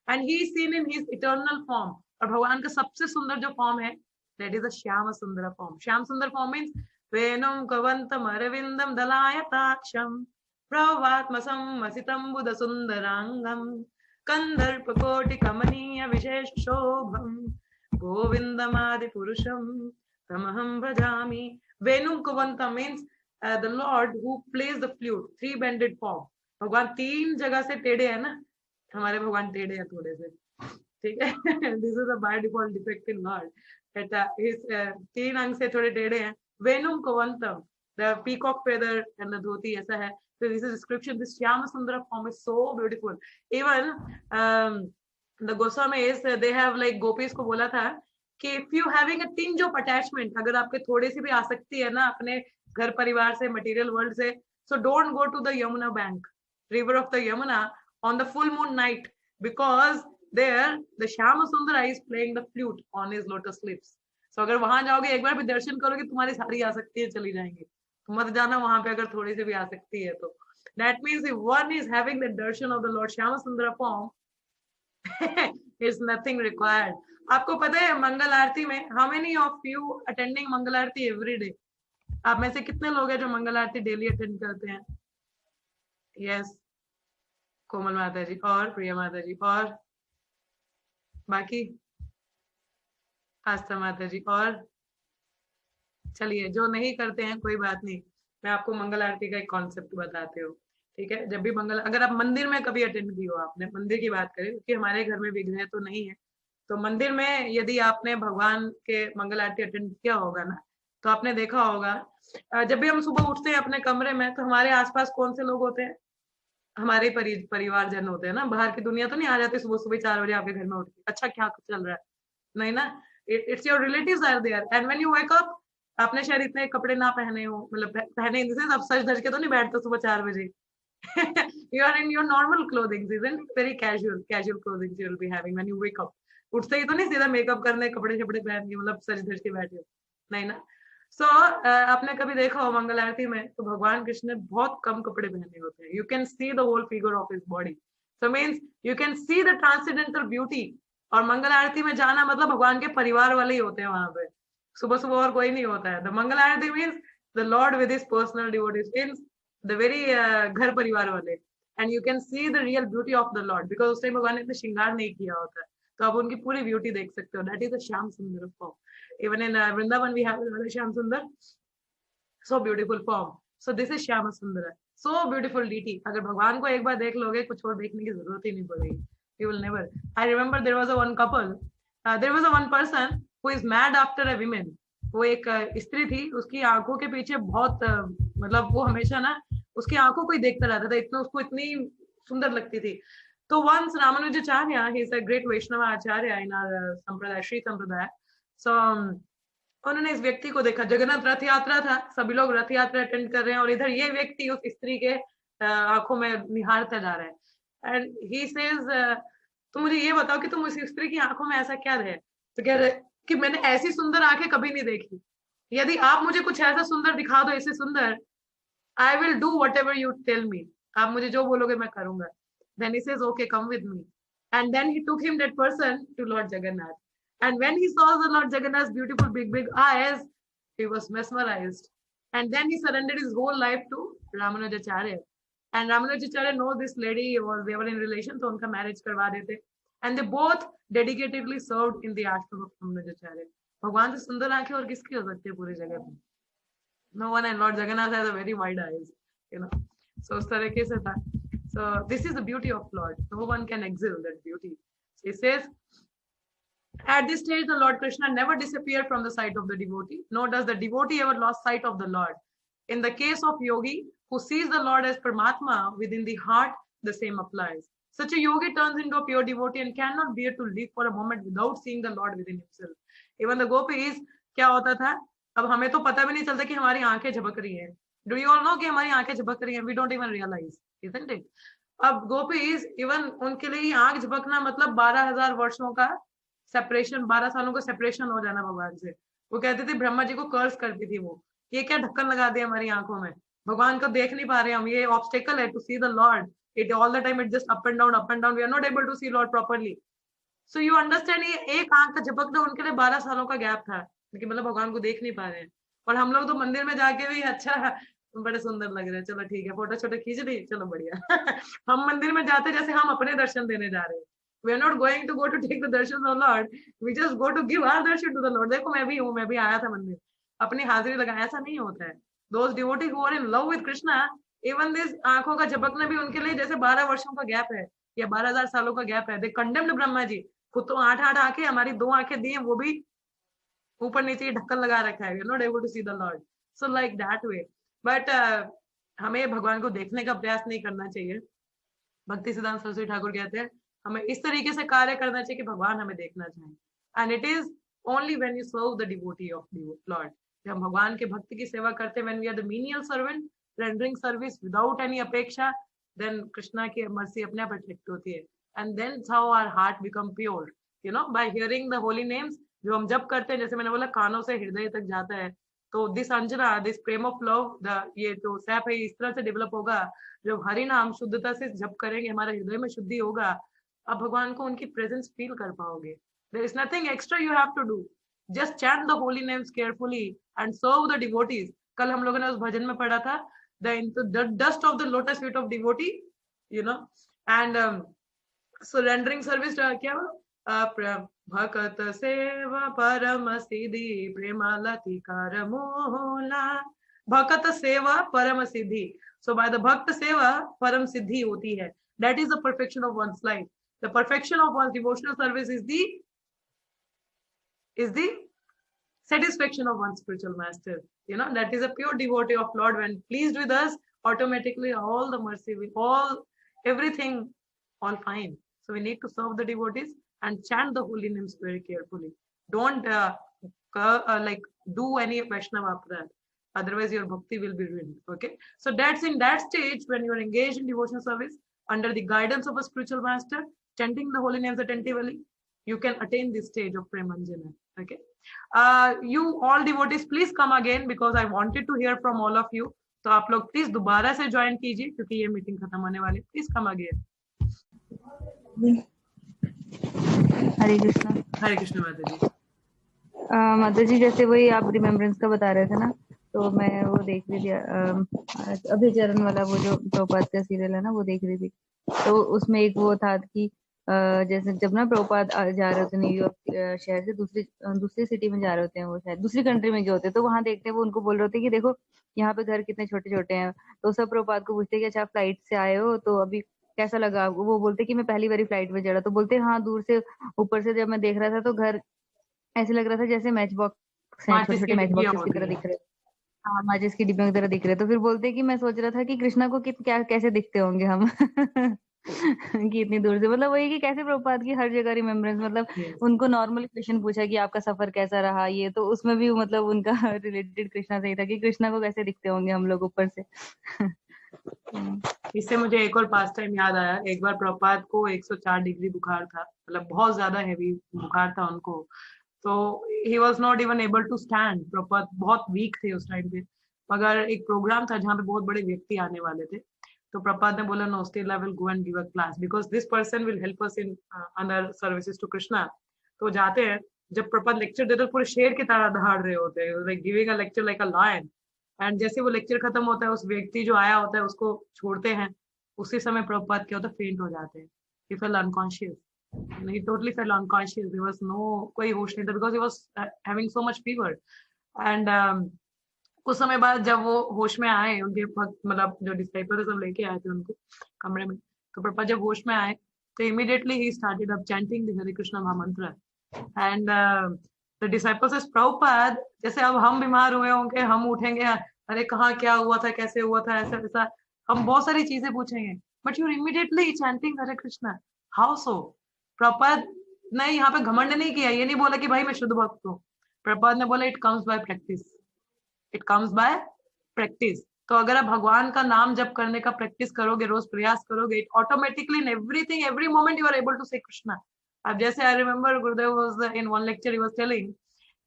And he is seen in his eternal form. और भगवान का सबसे सुंदर जो फॉर्म है, that is a श्याम सुंदर form. श्याम सुंदर form means वेणुं कवंतम अरविंदम दलायताक्षम प्रवात्मसम मसितम बुध सुंदरांगम कंदर्प कोटि कमनीय विशेष शोभम गोविंदमादि पुरुषम तमहं भजामि. वेणुं कवंतम means the Lord who plays the flute, three bended form. भगवान तीन जगह से टेढ़े है ना, हमारे भगवान टेढ़े हैं थोड़े से, ठीक है. This is a by default defect in Lord, तीन अंग से थोड़े टेढ़े हैं. वेणुम कवंतम, the peacock feather and the dhoti ऐसा है. So this is description. This Shyama Sundara form is so beautiful. Even the Goswamis, they have like gopis को बोला था कि if you having a tinge of attachment, अगर आपके थोड़ी सी भी आसक्ति है ना अपने घर परिवार से, मटेरियल वर्ल्ड से, so don't go to the Yamuna bank, river of the Yamuna, on the full moon night, because there the Shyama Sundara is playing the flute on his lotus lips. So अगर वहां जाओगे, एक बार भी दर्शन करोगे, तुम्हारी सारी आसक्तियां चली जाएंगी. मत जाना वहां पे अगर थोड़ी सी भी आसक्ति है तो. That means if one is having the darshan of the Lord Shyama Sundara form, it's nothing required. आपको पता है मंगल आरती में, how many of you attending Mangal Aarti every day? आप में से कितने लोग हैं जो मंगल आरती डेली अटेंड करते हैं? यस, कोमल माता जी और प्रिया माता जी, और बाकी आस्था माता जी, और चलिए जो नहीं करते हैं कोई बात नहीं, मैं आपको मंगल आरती का एक कॉन्सेप्ट बताते हो. ठीक है, जब भी मंगल, अगर आप मंदिर में कभी अटेंड की हो, आपने मंदिर की बात करें, क्योंकि हमारे घर में विग्रह तो नहीं है, तो मंदिर में यदि आपने भगवान के मंगल आरती अटेंड किया होगा ना, तो आपने देखा होगा जब भी हम सुबह उठते हैं अपने कमरे में तो हमारे आसपास कौन से लोग होते हैं? हमारे परिवारजन होते हैं ना, बाहर की दुनिया तो नहीं आ जाती सुबह सुबह 4 बजे आपके घर में उठ के, अच्छा क्या चल रहा है, नहीं ना, it's your relatives are there and when you wake up, आपने शायद इतने कपड़े ना पहने हो, मतलब पहने इन द सेंस आप सज धज के तो नहीं बैठते सुबह 4 बजे you are in your normal clothing, isn't it? Very casual clothing you will be having when you wake up. उठते ही तो नहीं सीधा मेकअप करने, कपड़े शपड़े पहन के मतलब सज धज के बैठे हो, नहीं ना। सो आपने कभी देखा हो मंगल आरती में तो भगवान कृष्ण ने बहुत कम कपड़े पहने होते हैं, you can see the whole figure of his body, so means you can see the transcendental beauty. और मंगल आरती में जाना मतलब भगवान के परिवार वाले ही होते हैं वहां पे, सुबह सुबह और कोई नहीं होता है। The Mangal Aarti means the Lord with his personal devotees, means the very घर परिवार वाले, and you can see the real beauty of the Lord because उस टाइम भगवान ने इतना श्रृंगार नहीं किया होता है, तो आप उनकी पूरी ब्यूटी देख सकते हो। दैट इज द श्याम सुंदर form. Even in Vrindavan, we have another Shyam Sundar, so beautiful form. So this is Shyama Sundara, so beautiful deity. अगर भगवान को एक बार देख लोगे कुछ और देखने की जरूरत ही नहीं पड़ेगी. You will never. I remember there was a one couple, there was a one person who is mad after a woman. वो एक स्त्री थी, उसकी आंखों के पीछे बहुत मतलब वो हमेशा ना उसकी आंखों को ही देखता रहता था, इतना उसको इतनी सुंदर लगती थी। तो once Ramanujacharya, he is a great Vaishnava Acharya in our संप्रदाय, श्री संप्रदाय। So, उन्होंने इस व्यक्ति को देखा, जगन्नाथ रथ यात्रा था, सभी लोग रथ यात्रा अटेंड कर रहे हैं और इधर ये व्यक्ति उस स्त्री के आंखों में निहारता जा रहा है। एंड ही सेज, तुम मुझे ये बताओ कि तुम उस स्त्री की आंखों में ऐसा क्या है? तो कह रहे कि मैंने ऐसी सुंदर आंखें कभी नहीं देखी, यदि आप मुझे कुछ ऐसा सुंदर दिखा दो, ऐसे सुंदर, I will do whatever you tell me, आप मुझे जो बोलोगे मैं करूंगा। Then he says okay come with me, and then he took him that person to lord Jagannath. And when he saw the Lord Jagannath's beautiful big eyes, he was mesmerized. And then he surrendered his whole life to Ramanujacharya. And Ramanujacharya knows this lady, they were in relation, so उनका marriage करवा देते. And they both dedicatedly served in the ashram of Ramanujacharya. भगवान से सुंदर आंखें और किसकी हो सकती है पूरी जगह में? No one, and Lord Jagannath has a very wide eyes, you know. So उस तरीके से था. So this is the beauty of Lord. No one can exalt that beauty. So he says, at this stage, the Lord Krishna never disappeared from the sight of the devotee, nor does the devotee ever lose sight of the Lord. In the case of yogi, who sees the Lord as Paramatma within the heart, the same applies. Such a yogi turns into a pure devotee and cannot bear to live for a moment without seeing the Lord within himself. Even the gopis, क्या होता था? अब हमें तो पता भी नहीं चलता कि हमारी आंखें झपक रही हैं. Do you all know कि हमारी आंखें झपक रही हैं? We don't even realize, isn't it? अब गोपीज इवन उनके लिए आंख झपकना मतलब 12,000 वर्षों का सेपरेशन, 12 सालों का सेपरेशन हो जाना भगवान से। वो कहते थे, ब्रह्मा जी को कर्स करती थी वो, ये क्या ढक्कन लगा दिया हमारी आंखों में, भगवान को देख नहीं पा रहे हम, ये ऑब्स्टेकल है to see the lord, it all the time it just up and down, we are not able to see lord properly. So you understand, ये एक आंख का झपकना उनके लिए 12 सालों का गैप था, क्योंकि मतलब भगवान को देख नहीं पा रहे हैं। और हम लोग तो मंदिर में जाके भी अच्छा बड़े सुंदर लग रहे हैं, चलो ठीक है फोटो छोटो खींच ली, चलो बढ़िया हम मंदिर में जाते जैसे हम अपने दर्शन देने जा रहे हैं। We are not going to go to take the darshan of the Lord. We just go to give our darshan to the Lord. देखो मैं भी हूँ, मैं भी आया था मंदिर, अपनी हाजिरी लगाया, ऐसा नहीं होता है। Those devotees who are in love with Krishna, even this आंखों का झपकना भी उनके लिए जैसे 12 वर्षों का गैप है या 12,000 सालों का गैप है। They condemned ब्रह्मा जी, खुद तो 8 आंखें, हमारी 2 आंखें दी हैं, वो भी ऊपर नीचे ढक्कन लगा रखा है, we are not able to see the Lord. So like that way. But हमें भगवान को देखने का प्रयास नहीं करना चाहिए। भक्ति सिद्धांत सरस्वती ठाकुर कहते हैं हमें इस तरीके से कार्य करना चाहिए कि भगवान हमें देखना चाहे। And it is only when you serve the devotee of lord, जब हम भगवान के भक्त की सेवा करते हैं, when we are the menial servant rendering service without any अपेक्षा, देन कृष्णा की मर्सी अपने आप अट्रैक्ट होती है। And then how our heart become pure, you know, by hearing the holy names, जो हम जब करते हैं, जैसे मैंने बोला कानों से हृदय तक जाता है, तो this Anjana, this Prem of love, ये तो सैप है, इस तरह से डेवलप होगा। जब हरि नाम शुद्धता से जप करेंगे, हमारे हृदय में शुद्धि होगा, आप भगवान को उनकी प्रेजेंस फील कर पाओगे। There is nothing extra you have to do, just chant the holy names carefully and serve the devotees. कल हम लोगों ने उस भजन में पढ़ा था, the dust of the lotus feet of devotee, you know, and surrendering service क्या भक्त सेवा परम सिद्धि प्रेमालतिकार मूला, भक्त सेवा परम सिद्धि। सो बाय द भक्त सेवा परम सिद्धि होती है, that is the perfection of one's life. The perfection of one's devotional service is the satisfaction of one spiritual master. You know, that is a pure devotee of Lord. When pleased with us, automatically all the mercy, everything, all fine. So we need to serve the devotees and chant the holy names very carefully. Don't like do any Vaishnava aparadh. Otherwise, your bhakti will be ruined. Okay. So that's in that stage when you are engaged in devotional service under the guidance of a spiritual master, chanting the holy names attentively, you can attain this stage of Premanjana. Okay. You all devotees, please come again because I wanted to hear from all of you. तो आप लोग please दोबारा से join कीजिए क्योंकि ये meeting खत्म होने वाली. Please come again. Hare Krishna. Hare Krishna माता जी. माता जी जैसे वही आप रिमेम्बरेंस का बता रहे थे ना, तो मैं वो देख रही थी अभिचरण वाला, वो जो प्रभुपाद का सीरियल है ना, वो देख रही थी. तो उसमें एक वो था कि जैसे जब ना प्रभुपाद जा रहे होते न्यूयॉर्क शहर से दूसरी सिटी में जा रहे होते हैं, वो शायद दूसरी कंट्री में गए होते हैं, तो वहां देखते हैं वो उनको बोल रहे होते हैं कि देखो यहाँ पे घर कितने छोटे छोटे हैं. तो सब प्रभुपाद को पूछते हैं कि अच्छा फ्लाइट से आए हो तो अभी कैसा लगा आपको. वो बोलते कि मैं पहली बारी फ्लाइट में चढ़ा. तो बोलते हाँ, दूर से ऊपर से जब मैं देख रहा था तो घर ऐसे लग रहा था जैसे मैच बॉक्स हैं, छोटे छोटे मैच बॉक्सेस की तरह दिख रहे. हाँ, माचिस की डिब्बियों की तरह दिख रहे. तो फिर बोलते कि मैं सोच रहा था कि कृष्णा को क्या कैसे दिखते होंगे हम कि इतनी दूर से. मतलब वही कि कैसे प्रभुपाद की हर जगह रिमेम्बरेंस. मतलब उनको नॉर्मल क्वेश्चन पूछा कि आपका सफर कैसा रहा, ये तो उसमें भी मतलब उनका रिलेटेड कृष्णा से ही था कि कृष्णा को कैसे दिखते होंगे हम लोग ऊपर से. इससे मुझे एक और पास टाइम याद आया. एक बार प्रभुपाद को 104 डिग्री बुखार था, मतलब बहुत ज्यादा हैवी बुखार था उनको. तो he was not even able to stand. Prabhupada बहुत वीक थे उस टाइम पे. मगर एक प्रोग्राम था जहाँ पे बहुत बड़े व्यक्ति आने वाले थे. तो प्रभुपाद ने बोला no, still I will go and give a class because this person will help us in other services to Krishna. तो जाते हैं, जब प्रभुपाद लेक्चर देते पूरे शेर की तरह दहाड़ रहे होते हैं, like giving a lecture like a lion. And जैसे वो लेक्चर खत्म होता है, उस व्यक्ति जो आया होता है उसको छोड़ते हैं. उसी समय प्रभुपाद क्या होता है, फेंट हो जाते हैं. He fell unconscious. He totally fell unconscious. There was no कोई होश नहीं था because he was having so much fever. And कुछ समय बाद जब वो होश में आए, उनके मतलब जो डिसाइपल सब लेके आए थे उनको कमरे में, तो पापा जब होश में आए तो immediately he started up chanting the Hare Krishna Mahamantra. And the disciples says, Prabhupada, जैसे अब हम बीमार हुए होंगे, हम उठेंगे, अरे कहाँ क्या हुआ था, कैसे हुआ था, ऐसा वैसा हम बहुत सारी चीजें पूछेंगे. But you're immediately chanting Hare Krishna. How so? Prabhupada ने यहाँ पे घमंड नहीं किया. ये नहीं बोला कि भाई मैं शुद्ध भक्त हूँ. प्रभुपाद ने बोला it comes by practice. It comes by practice. तो अगर आप भगवान का नाम जप करने का प्रैक्टिस करोगे, रोज प्रयास करोगे, it automatically in everything every moment you are able to see Krishna. अब जैसे I remember Gurudev was in one lecture, he was telling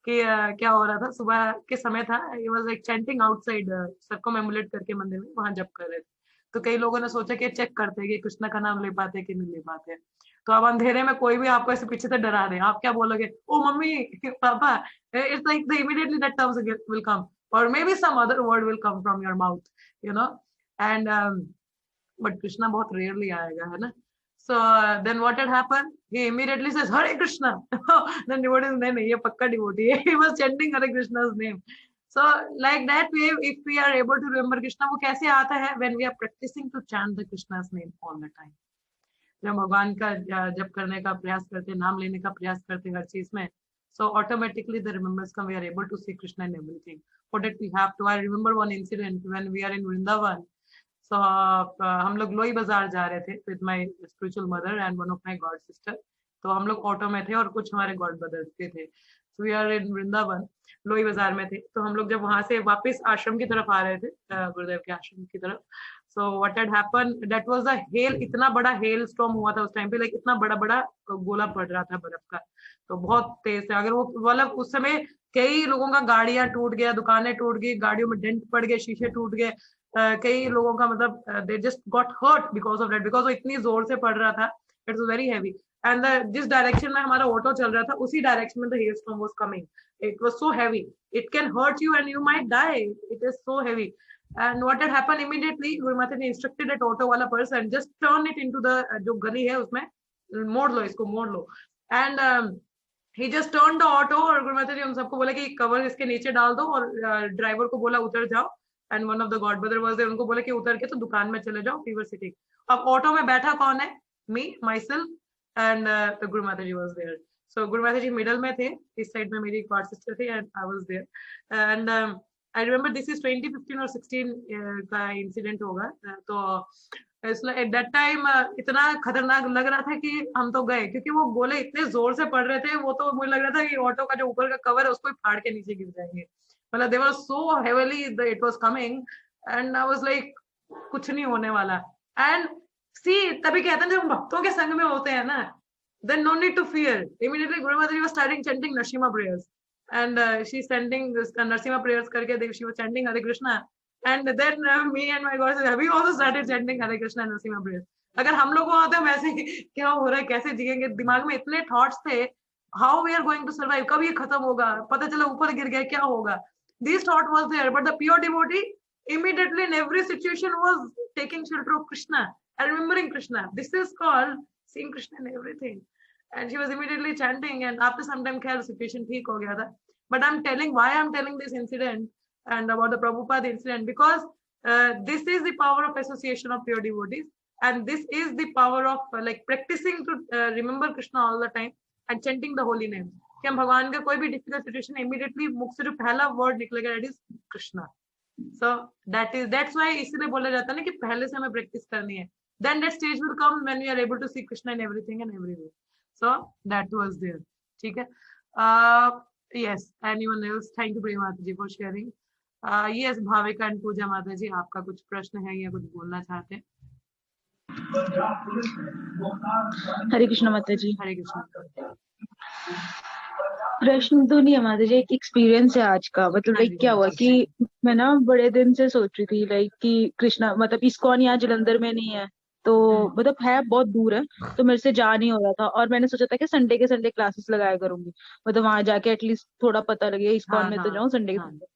कि क्या हो रहा था, सुबह के समय था, he was like chanting outside circumambulate करके मंदिर में, वहां जप कर रहे थे. तो कई लोगों ने सोचा कि चेक करते हैं कि कृष्णा का नाम ले पाते कि नहीं ले पाते. तो अब अंधेरे में कोई भी आपको ऐसे पीछे से डरा दे, आप क्या बोलोगे, oh mummy papa, it's like the immediately that terms will come, or maybe some other word will come from your mouth, you know. And but Krishna बहुत rarely आएगा, है ना. So then what had happened, he immediately says Hare Krishna. Then devotee is नहीं, ये पक्का devotee है. He was chanting Hare Krishna's name. So like that way, if we are able to remember Krishna, वो कैसे आता है, when we are practicing to chant the Krishna's name all the time. जब भगवान का जप करने का प्रयास करते, नाम लेने का प्रयास करते हर चीज में, so automatically the remembrance come. We are able to see Krishna in everything. For that we have to. I remember one incident when we are in Vrindavan. So हम लोग लोई बाजार जा रहे थे with my spiritual mother and one of my god sister. तो हम लोग ऑटो में थे और कुछ हमारे गॉड ब्रदर्स के थे. So we are in Vrindavan, लोई बाजार में थे. तो हम लोग जब वहां से वापस आश्रम की तरफ आ रहे थे, गुरुदेव के आश्रम की तरफ, so what had happened, that was a hail, इतना बड़ा हेल स्टॉर्म हुआ था उस टाइम पे, लाइक इतना बड़ा बड़ा गोला पड़ रहा था बर्फ का. तो बहुत तेज था. अगर वो मतलब उस समय कई लोगों का गाड़ियां टूट गया, दुकानें टूट गई, गाड़ियों में डेंट पड़ गए, शीशे टूट गए. कई लोगों का मतलब they just got hurt because of that, because वो इतनी जोर से पड़ रहा था. It's very heavy. एंड जिस डायरेक्शन में हमारा ऑटो चल रहा था, उसी डायरेक्शन में the hail storm was coming. It was so heavy, it can hurt you and you might die. It is so heavy. And what had happened immediately, Guru Mata ने instructed that auto वाला person just turn it into the जो गली है उसमें मोड़ लो, इसको मोड़ लो. And he just turned the auto, और गुरु माता जी उन सबको बोला कि कवर इसके नीचे डाल दो, और ड्राइवर को बोला उतर जाओ. And one of the god brother was there, उनको बोला कि उतर के तो दुकान में चले जाओ. Fever city. अब ऑटो में बैठा कौन है, मी माई सेल्फ एंड द गुरु माता जी वाज देयर. सो गुरु माता जी मिडल में थे, इस साइड में मेरी एक और सिस्टर थी and I was there and I remember this is 2015 और 16 का इंसिडेंट होगा। तो एट दैट टाइम इतना खतरनाक लग रहा था कि हम तो गए, क्योंकि वो गोले इतने जोर से पड़ रहे थे, वो तो मुझे लग रहा था कि ऑटो का जो ऊपर का कवर है उसको ही फाड़ के नीचे गिर जाएंगे, मतलब they were so heavily it was coming and I was like कुछ नहीं होने वाला। एंड सी तभी कहते हैं जब हम भक्तों के संग में होते हैं ना, then no need to fear. Immediately Guru Mataji was starting chanting Narasimha prayers and she's chanting this Narasimha prayers karke she was chanting Hare Krishna and then me and my God we also started chanting Hare Krishna and Narasimha prayers. अगर हम लोग वहां थे वैसे क्या हो रहा है, कैसे जिएंगे, दिमाग में इतने थॉट्स थे, how we are going to survive, कब ये खत्म होगा, पता चला ऊपर गिर गया क्या होगा, this thought was there, but the pure devotee immediately in every situation was taking shelter of Krishna and remembering Krishna. This is called seeing Krishna in everything. And she was immediately chanting and after some time khair situation theek ho gaya tha. But I'm telling why I'm telling this incident and about the Prabhupada incident, because this is the power of association of pure devotees and this is the power of like practicing to remember Krishna all the time and chanting the holy name. कि हम भगवान का कोई भी difficult situation immediately मुख से जो पहला वर्ड निकलेगा that is Krishna. So that's why इसलिए बोला जाता है ना कि पहले से हमें प्रैक्टिस करनी है, then that stage will come when we are able to see Krishna in everything and everywhere. So that was there. ठीक है. Yes, anyone else? Thank you very much ji for sharing. Yes, Bhavika and पूजा माता जी, आपका कुछ प्रश्न है या कुछ बोलना चाहते हैं? हरे कृष्ण माता जी. हरे कृष्ण. प्रश्न तो नहीं है माता जी, एक एक्सपीरियंस है आज का. मतलब लाइक क्या हुआ कि मैं ना बड़े दिन से सोच रही थी लाइक कि कृष्णा मतलब इस्कॉन यहाँ जलंधर में नहीं है, तो मतलब है बहुत दूर है, तो मेरे से जा नहीं हो रहा था. और मैंने सोचा था कि संडे के संडे क्लासेस लगाया करूंगी, मतलब वहां जाके एटलीस्ट थोड़ा पता लगे. इस्कॉन में तो जाऊँ संडे के संडे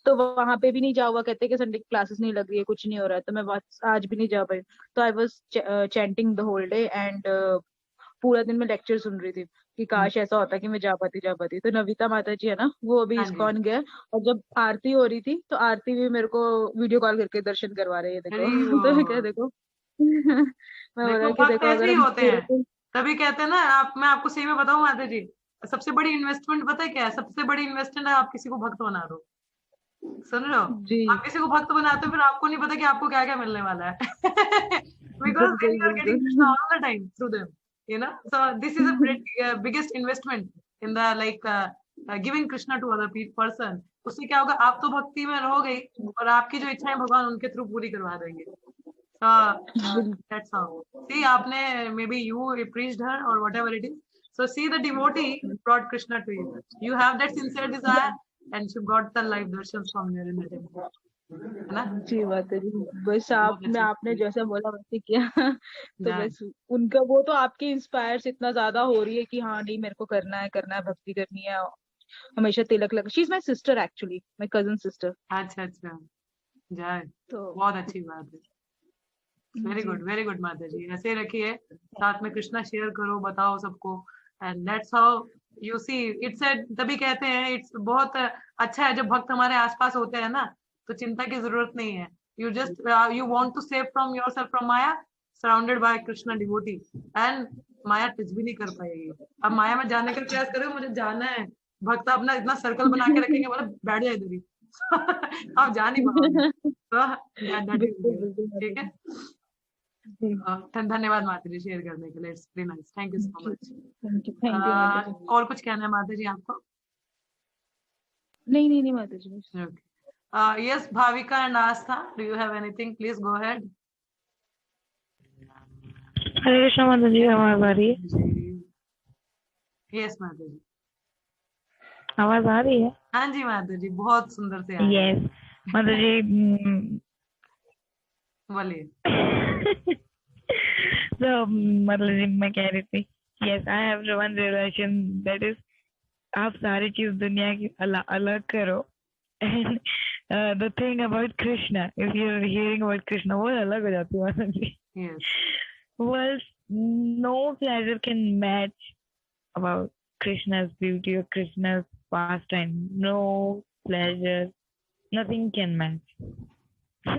तो वहां पे भी नहीं जा हुआ. कहते कि संडे की क्लासेस नहीं लग रही है, कुछ नहीं हो रहा है, तो मैं आज भी नहीं जा पाई. तो I was chanting the whole day and पूरा दिन में लेक्चर सुन रही थी कि काश ऐसा होता कि मैं जा पाती. तो नविता माता जी है ना, वो अभी इस्कॉन गया और जब आरती हो रही थी तो आरती भी मेरे को वीडियो कॉल करके दर्शन करवा रही है. देखो तो क्या देखो मैं बोला कि देखो अगर हम होते हैं तभी कहते हैं ना. मैं आपको सही में बताऊं माता जी, सबसे बड़ी इन्वेस्टमेंट पता है क्या है? सबसे बड़ी इन्वेस्टमेंट है आप किसी को भक्त बना दो. सुन रहे हो, आप किसी को भक्त बनाते हो फिर आपको नहीं पता कि आपको क्या क्या मिलने वाला है. Because then you are getting Krishna all the time through them, you know. So this is a biggest investment in the like giving Krishna to other person. उससे क्या होगा, आप तो भक्ति में रहोगे और आपकी जो इच्छाएं भगवान उनके थ्रू पूरी करवा देंगे. That's how. See, आपने maybe you preached her or whatever it is. So see, the devotee brought Krishna to you. You have that sincere desire, and you got the live darshans from there in the temple. है ना? जी बात है. बस मैं आपने जैसा बोला वैसे किया. तो बस उनका वो तो आपकी इंस्पायर से इतना ज्यादा हो रही है कि हाँ नहीं मेरे को करना है भक्ति करनी है, हमेशा तिलक लगा. She is my sister actually, my cousin sister. अच्छा जाए तो बहुत अच्छी बात है. वेरी गुड माता जी, ऐसे रखिए, साथ में कृष्णा शेयर करो, बताओ सबको. And that's how you see it's. तभी कहते हैं इट्स बहुत अच्छा है जब भक्त हमारे आसपास होते हैं ना, तो चिंता की जरूरत नहीं है. You just you want to save from yourself from maya, surrounded by Krishna devotee, and maya touch भी नहीं कर पाएगी. अब माया में जाने का प्रयास करो, मुझे जाना है, भक्त अपना इतना सर्कल बना के रखेंगे, बोला बैठ जाए इधर ही. आप जा नहीं पाओगे. ठीक है. धन्यवाद माता जी शेयर करने के लिए. It's very nice. Thank you so much. और कुछ कहना है माता जी आपको? नहीं माता जी. Yes, Bhavika and Astha, do you have anything? Please go ahead. हरे कृष्ण माता जी, आवाज आ रही है? Yes माता जी. आवाज आ रही है? हाँ जी माता जी, बहुत सुंदर से आ रही है. Yes माता जी. बोलिए. तो मतलब जी मैं कह रही थी, yes I have one realization, that is आप सारी चीज दुनिया की अलग करो, and the thing about Krishna, if you are hearing about Krishna, वो अलग हो जाती है माता जी. Yes. Well, no pleasure can match about Krishna's beauty or Krishna's pastime. No pleasure, nothing can match.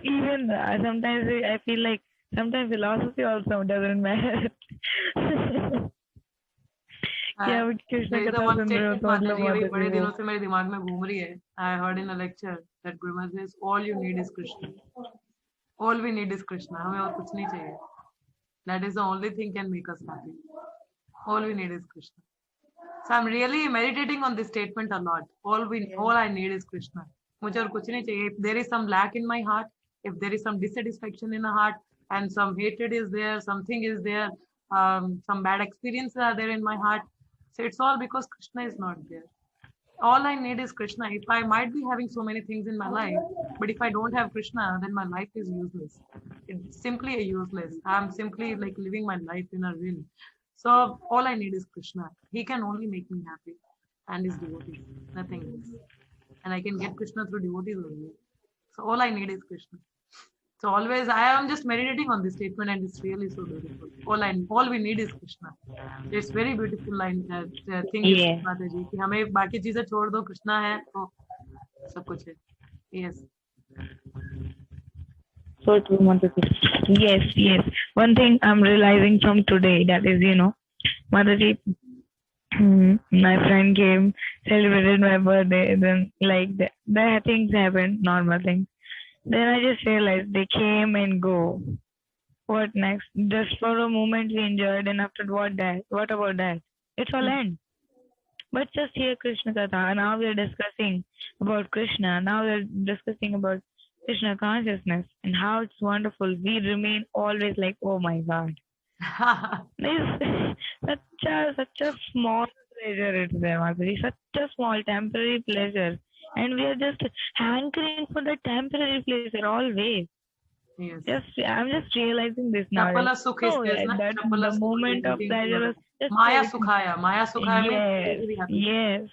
Even sometimes I feel like sometimes philosophy also doesn't matter. कि आप Krishna there is a कथा one सुन रहे हो statement तो माता मतलब जी अभी माता बड़े जी वो दिनों से मेरे दिमाग में घूम रही है. I heard in a lecture that Guru Maharaj says all you need is Krishna. All we need is Krishna. हमें और कुछ नहीं चाहिए. That is the only thing can make us happy. All we need is Krishna. So I'm really meditating on this statement a lot. All I need is Krishna. मुझे और कुछ नहीं चाहिए. If there is some lack in my heart, if there is some dissatisfaction in the heart, and some hatred is there, something is there, some bad experiences are there in my heart. So it's all because Krishna is not there. All I need is Krishna. If I might be having so many things in my life, but if I don't have Krishna, then my life is useless. It's simply a useless. I'm simply like living my life in a ruin. So all I need is Krishna. He can only make me happy, and his devotees, nothing else. And I can get Krishna through devotees only. So all I need is Krishna. So always I am just meditating on this statement, and it's really so beautiful. All we need is Krishna. It's very beautiful line. Thing is Yeah. माता जी कि हमें बाकी चीजें छोड़ दो, कृष्णा है तो सब कुछ है. Yes. so true, Mataji. Yes. One thing I'm realizing from today, that is, Mataji, my friend came, celebrated my birthday, then like the things happened, normal things. Then I just realized they came and go. What next? Just for a moment we enjoyed, and after what about that? It's all end. But just here Krishna Katha. Now we are discussing about Krishna. Now we are discussing about Krishna consciousness and how it's wonderful. We remain always like, oh my God. This such a small pleasure it's there, Mataji. Such a small temporary pleasure. And we are just hankering for the temporary pleasure always. Yes. I'm just realizing this now. Chapala sukh is there, na? That Chapala the sukh moment of is pleasure was just Maya Sukhaya. Maya Sukhaya means yes.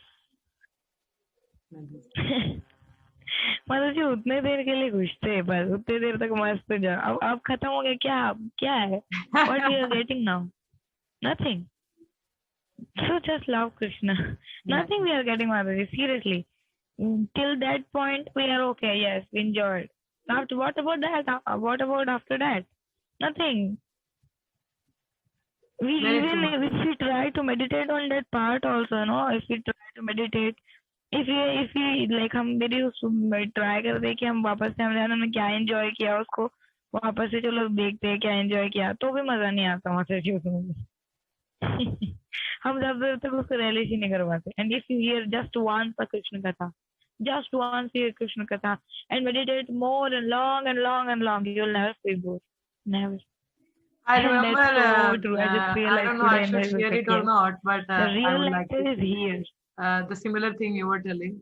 मतलब जी उतने देर के लिए खुश थे, बस उतने देर तक मस्त जाओ. अब खत्म हो गया. क्या है? What we are getting now? Nothing. So just love Krishna. Nothing we are getting, Mataji. Seriously. Till that point we are okay. Yes, we enjoyed. After what about that? What about after that? Nothing. If we try to meditate on that part also, no? If we try to meditate, if we like हम मेरी try करते हैं कि हम वापस से हमने उन्होंने क्या एंजॉय किया उसको वापस से चलो देखते हैं क्या एंजॉय किया, तो भी मजा नहीं आता वहां से उसमें. हम जब देर तक उसको रियलाइज ही नहीं कर पाते. And if you here just once a Krishna Katha, just once hear Krishna Katha and meditate more and long, you'll never feel bored. Never. I remember, so true. I just I don't know I should share it or not, but the real I would like to is here. The similar thing you were telling.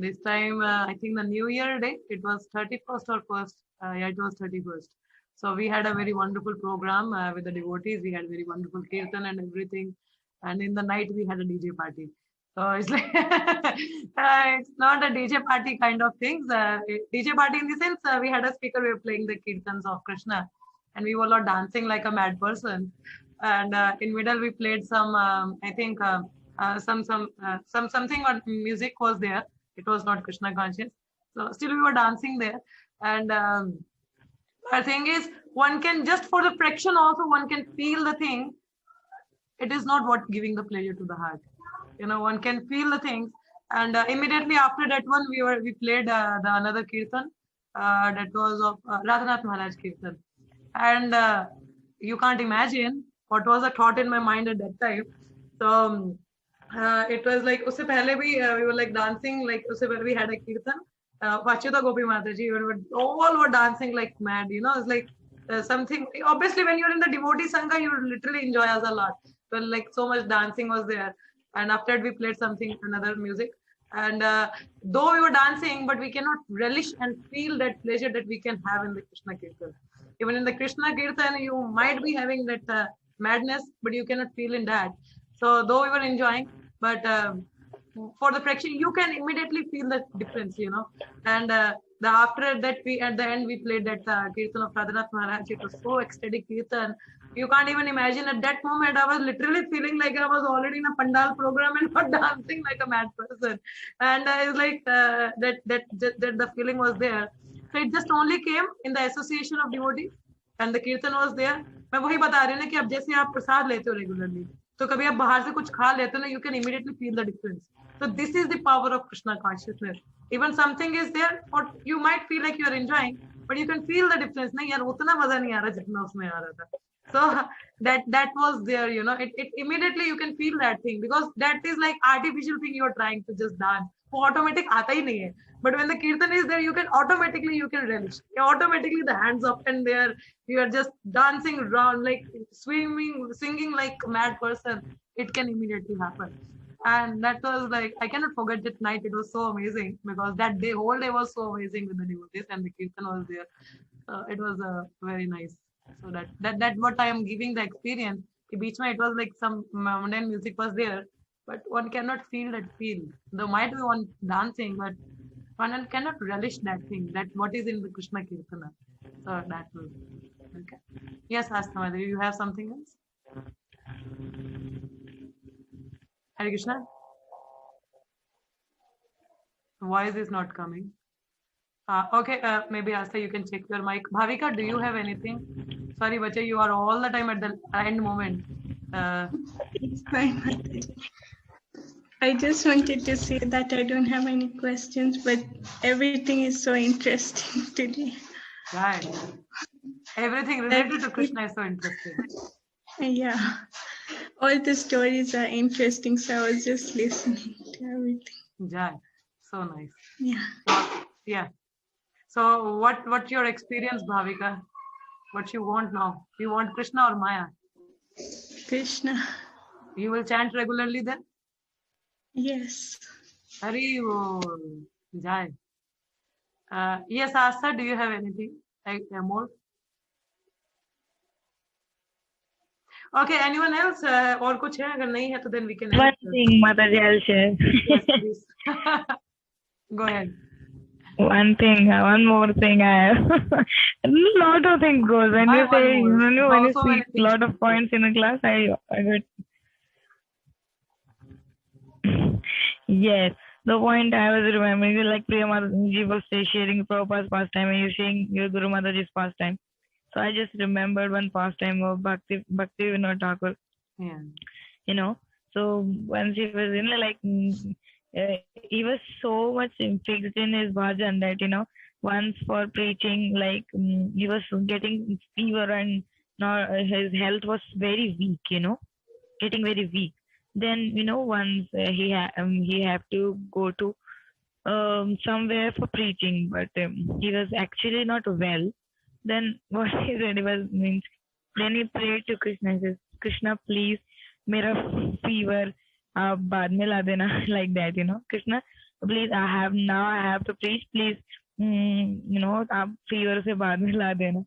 This time, I think the New Year day, it was 31st or 1st. Yeah, it was 31st. So we had a very wonderful program with the devotees. We had very wonderful kirtan and everything. And in the night, we had a DJ party. So it's like, it's not a DJ party kind of things. DJ party in the sense, we had a speaker, we were playing the kirtans of Krishna. And we were all dancing like a mad person. And in middle, we played some, I think, something what music was there. It was not Krishna conscious. So still we were dancing there. And the thing is, one can just for the fraction also one can feel the thing. It is not what giving the pleasure to the heart. One can feel the things. And immediately after that one, we played the another kirtan that was of Radhanath Maharaj kirtan. And you can't imagine what was the thought in my mind at that time. So it was like usse pehle bhi we were like dancing like usse pehle we had a kirtan. Vachyuta Gopi Mataji, all were dancing like mad. It's like something. Obviously, when you're in the devotee sangha, you literally enjoy us a lot. But like so much dancing was there. And after that, we played another music. And though we were dancing, but we cannot relish and feel that pleasure that we can have in the Krishna Kirtan. Even in the Krishna Kirtan, you might be having that madness, but you cannot feel in that. So though we were enjoying, but for the fraction, you can immediately feel the difference, And after that, at the end, we played that Kirtan of Radhanath Maharaj. It was so ecstatic Kirtan. You can't even imagine at that moment, I was literally feeling like I was already in a Pandal program and not dancing like a mad person. And it's like that the feeling was there. So it just only came in the association of devotees and the Kirtan was there. मैं वही बता रही हूँ ना कि अब जैसे आप प्रसाद लेते हो रेगुलरली तो कभी आप बाहर से कुछ खा लेते हो ना, you can immediately feel the difference. So this is the power of Krishna consciousness. Even something is there, or you might feel like you are enjoying, but you can feel the difference. नहीं यार उतना मजा नहीं आ रहा जितना उसमें आ रहा था. So that was there, you know. It immediately you can feel that thing, because that is like artificial thing you are trying to just dance. वो automatic आता ही नहीं है. But when the kirtan is there, you can automatically relish. Automatically the hands up and there, you are just dancing around like swimming, singing like a mad person. It can immediately happen. And that was like, I cannot forget that night. It was so amazing because that day, whole day was so amazing with the devotees, and the kirtan was there. It was very nice. So that what I am giving the experience. कि बीच में it was like some mundane music was there, but one cannot feel that feel. There might be one dancing, but one cannot relish that thing. That what is in the Krishna Kirtana. So that was okay. Yes, Astha, do you have something else? Hare Krishna. Voice is not coming. Okay, maybe Asta, you can check your mic. Bhavika, do you have anything? Sorry, Bacha, you are all the time at the end moment. It's fine, Mataji. I just wanted to say that I don't have any questions, but everything is so interesting today. Right. Everything related to Krishna is so interesting. Yeah, all the stories are interesting, so I was just listening to everything. Jai. So nice. Yeah. Yeah. So what's your experience, Bhavika? What you want now? You want Krishna or Maya? Krishna. You will chant regularly then? Yes. Hari Jai. Yes, Asa, do you have anything more? Okay, anyone else? और कुछ है? अगर नहीं है तो then we can. One thing, Mataji, I'll share. Yes, please. Go ahead. One more thing I have. A lot of things goes. When Why you say, one more? when you So many speak things. lot of points in a class, I got. Yes. The point I was remembering, like Priya Mataji was sharing Prabhupada's pastime and you're sharing your Guru Mataji's pastime. So I just remembered one pastime of Bhakti Vinod Thakur. Yeah. You know, so once he was in like, he was so much fixed in his bhajan that, you know, once for preaching, like he was getting fever and now his health was very weak, you know, getting very weak. Then, you know, once he had to go to somewhere for preaching, but he was actually not well. Then what he said was, means, then he prayed to Krishna. He says, Krishna, please, mera fever, baad mein la dena, like that, you know. Krishna, please, I have to preach, please, you know, fever se baad mein la dena.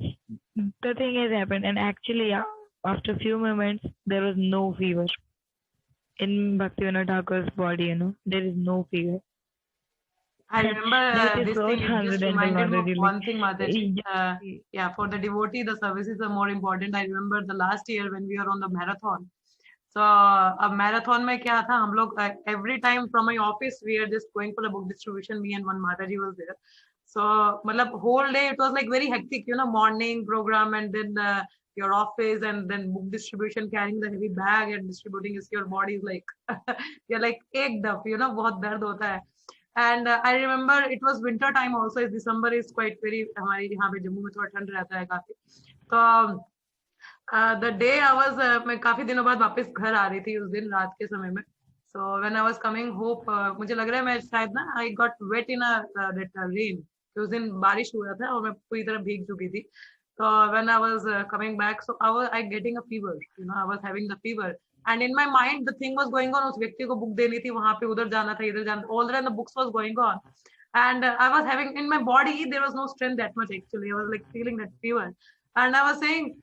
The thing has happened, and actually, after a few moments, there was no fever in Bhaktivinoda Thakur's body, you know. There is no fever. I remember this so thing, it just reminded me of one thing, Mataji. Yeah. For the devotee, the services are more important. I remember the last year when we were on the marathon. So, a marathon mein kya tha, hum log, every time from my office, we are just going for the book distribution, me and one Mataji was there. So, matlab, whole day, it was like very hectic, you know, morning program and then your office and then book distribution, carrying the heavy bag and distributing is your body is like, you're like, ek daf, you know, bahut dard hota hai. And I remember it was winter time also. December is quite very, हमारे यहाँ पे जम्मू में थोड़ा ठंड रहता है काफी. तो the day I was, मैं काफी दिनों बाद वापस घर आ रही थी उस दिन रात के समय में. So when I was coming home, मुझे लग रहा है मैं शायद ना I got wet in a that rain. कि उस दिन बारिश हुआ था और मैं पूरी तरह भीग चुकी थी. So when I was coming back, so I getting a fever. You know, I was having the fever. And in my mind, the thing was going on. उस व्यक्ति को book देनी थी, वहाँ पे उधर जाना था, इधर जाना. All the books was going on, and I was having in my body there was no strength that much actually. I was like feeling that fever, and I was saying,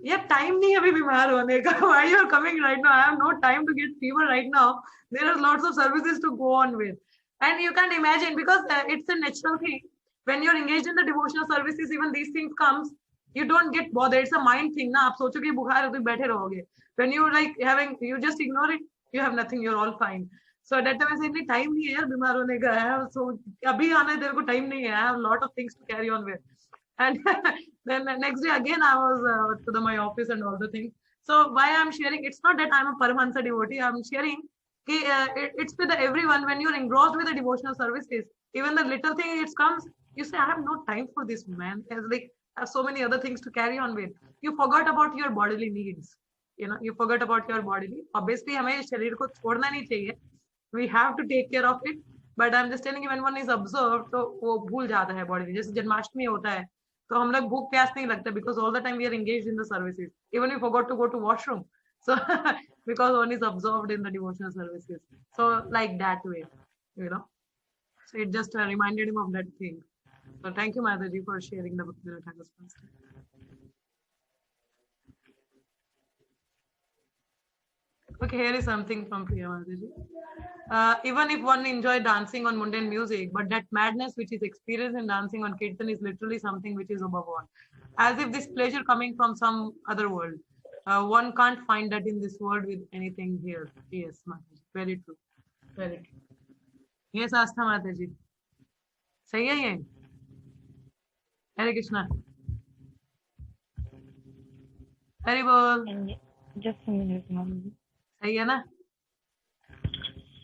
"Yeah, time नहीं है अभी बीमार होने का. Why you are coming right now? I have no time to get fever right now. There are lots of services to go on with, and you can't imagine because it's a natural thing. When you're engaged in the devotional services, even these things comes. You don't get bothered. It's a mind thing. ना आप सोचो कि बुखार है तो बैठे रहोगे. When you like having, you just ignore it. You have nothing. You're all fine. So at that time I said, नहीं time नहीं है यार बीमार होने का है. So अभी आना है तेरे को time नहीं है. I have a lot of things to carry on with. And then next day again I was to my office and all the things. So why I'm sharing, it's not that I'm a Paramahansa devotee, I'm sharing it's with everyone. When you're engrossed with the devotional services, even the little thing it comes, you say, I have no time for this, man. There's like, I have so many other things to carry on with. You forgot about your bodily needs. You forgot about your bodily. Obviously, हमें शरीर को छोड़ना नहीं चाहिए. We have to take care of it. But I'm just telling you, when one is observed, तो वो भूल जाता है body. जैसे जन्माष्टमी होता है, तो हम लोग भूख प्यास नहीं लगता, because all the time we are engaged in the services. Even we forgot to go to washroom. So because one is absorbed in the devotional services. So like that way, So it just reminded him of that thing. So thank you, Mataji, for sharing the Bhaktivinoda Thakur's pastor. Okay, here is something from Priya Mataji. Even if one enjoy dancing on mundane music, but that madness which is experienced in dancing on kirtan is literally something which is above all. As if this pleasure coming from some other world. One can't find that in this world with anything here. Yes, Mataji. Very true. Very true. Yes, Astha Mataji. सही है ये? हरे कृष्णा. हरि बोल. Just a minute, Mataji. सही है ना?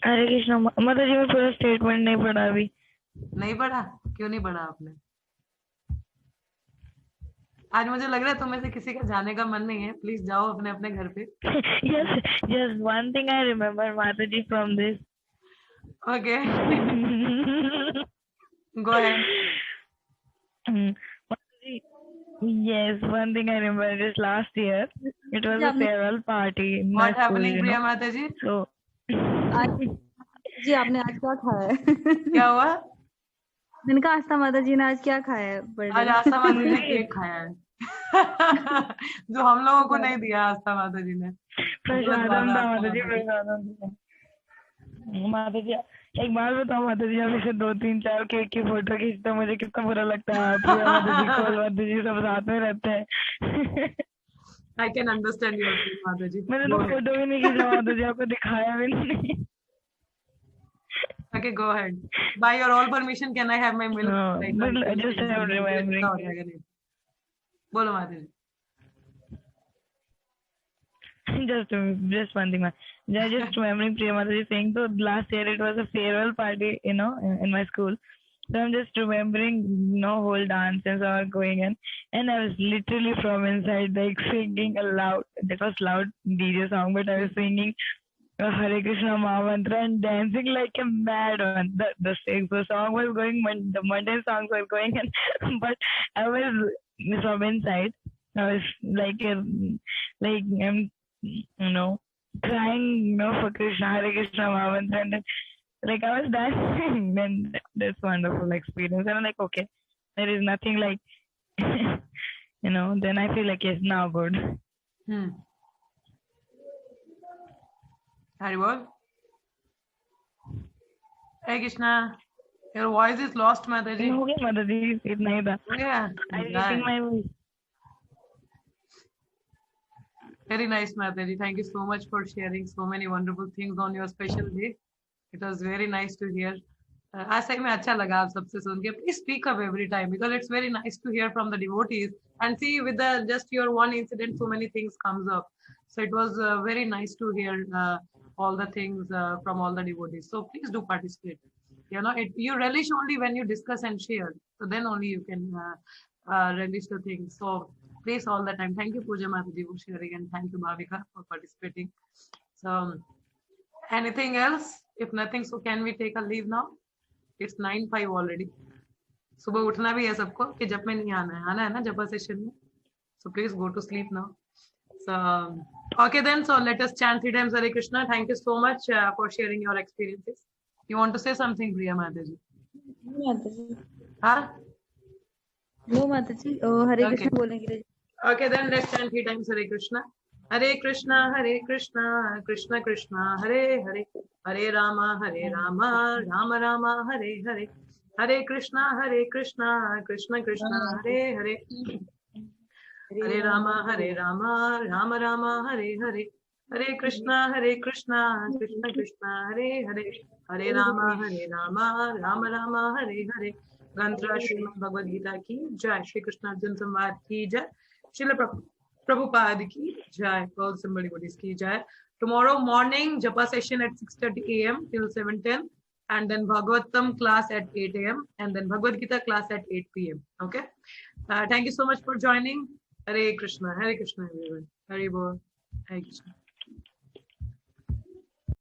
हरे कृष्णा. माताजी मैं पूरा स्टेटमेंट नहीं पढ़ा अभी. नहीं पढ़ा? क्यों नहीं पढ़ा आपने? आज मुझे लग रहा है तुम्हें से किसी का जाने का मन नहीं है. प्लीज जाओ अपने अपने घर पे. Yes, one thing I remember, Mataji, from this. Okay. Go ahead. Mataji, yes, one thing I remember is last year. It was a farewell party. In What my happening, school, Priya Mataji? So. जी आपने आज क्या खाया है? क्या हुआ? मैंने कहा आस्था माता जी ने आज क्या खाया है? आज आस्था माता जी ने केक खाया है. जो हम लोगों को नहीं दिया आस्था माता जी ने. प्रसादम था माता जी, प्रसादम था. माता जी एक बार बताओ माता जी, आप इसे 2 3 4 केक की फोटो खींचते हो, मुझे कितना बुरा लगता है. प्रिया माता जी, कोल माता जी सब साथ में रहते हैं. I can understand your feeling, माता जी. मैंने तो फोटो भी नहीं खींचा माता जी, आपको दिखाया भी नहीं. Okay, go ahead. By your all permission, can I have my milk? No, but I just am remembering. बोलो माता जी. Just one thing, man. Just remembering Priya Mataji saying, so last year it was a farewell party, in my school. So I'm just remembering, whole dance and all going in, and I was literally from inside, like singing aloud. That was loud DJ song, but I was singing Hare Krishna Mahamantra and dancing like a mad one. The song was going, the mundane songs were going, but I was from inside. I was like I'm crying, for Krishna, Hare Krishna Mahamantra, and like I was dancing. Then that's wonderful experience. And I'm like, okay, there is nothing like, then I feel like, yes, now good. Haribol. Hey Krishna, your voice is lost, Mataji. हो गया माताजी, इतना ही था. Yeah. I'm using my voice. Very nice, Mataji. Thank you so much for sharing so many wonderful things on your special day. It was very nice to hear. आज सही में अच्छा लगा आप सबसे सुन के. Please speak up every time, because it's very nice to hear from the devotees and see with just your one incident, so many things comes up. So it was very nice to hear all the things from all the devotees. So please do participate. You relish only when you discuss and share. So then only you can relish the things. So please all the time. Thank you, Pooja Mataji, for sharing, and thank you, Bhavika, for participating. So anything else? If nothing, so can we take a leave now? It's 9:05 already. सुबह उठना भी है सबको कि जब में नहीं आना है ना जपा सेशन में. So please go to sleep now. So okay then, so let us chant 3 times Hare Krishna. Thank you so much for sharing your experiences. You want to say something, Priya Mataji? Huh? No, Mataji. Hare Krishna बोलने के लिए. Okay then, let's chant 3 times Hare Krishna. Hare Krishna, Krishna Krishna, Hare Hare, Hare Rama, Rama Rama, Hare Hare, Hare Krishna, Krishna Krishna, Hare Hare, Hare Rama, Rama Rama, Hare Hare, Hare Krishna, Krishna Krishna, Hare Hare, Hare Rama, Rama Rama, Hare Hare. Gantra Srimad Bhagavad Gita ki Jai, Shri Krishna Arjun Samvad ki Jai, Srila Prabhupada Prabhupada ki jai. Call somebody ki jai. Tomorrow morning, Japa session at 6:30 a.m. till 7:10, and then Bhagavatam class at 8 a.m. and then Bhagavad Gita class at 8 p.m. Okay. Thank you so much for joining. Hare Krishna, everyone. Hare Bol. Hare Krishna.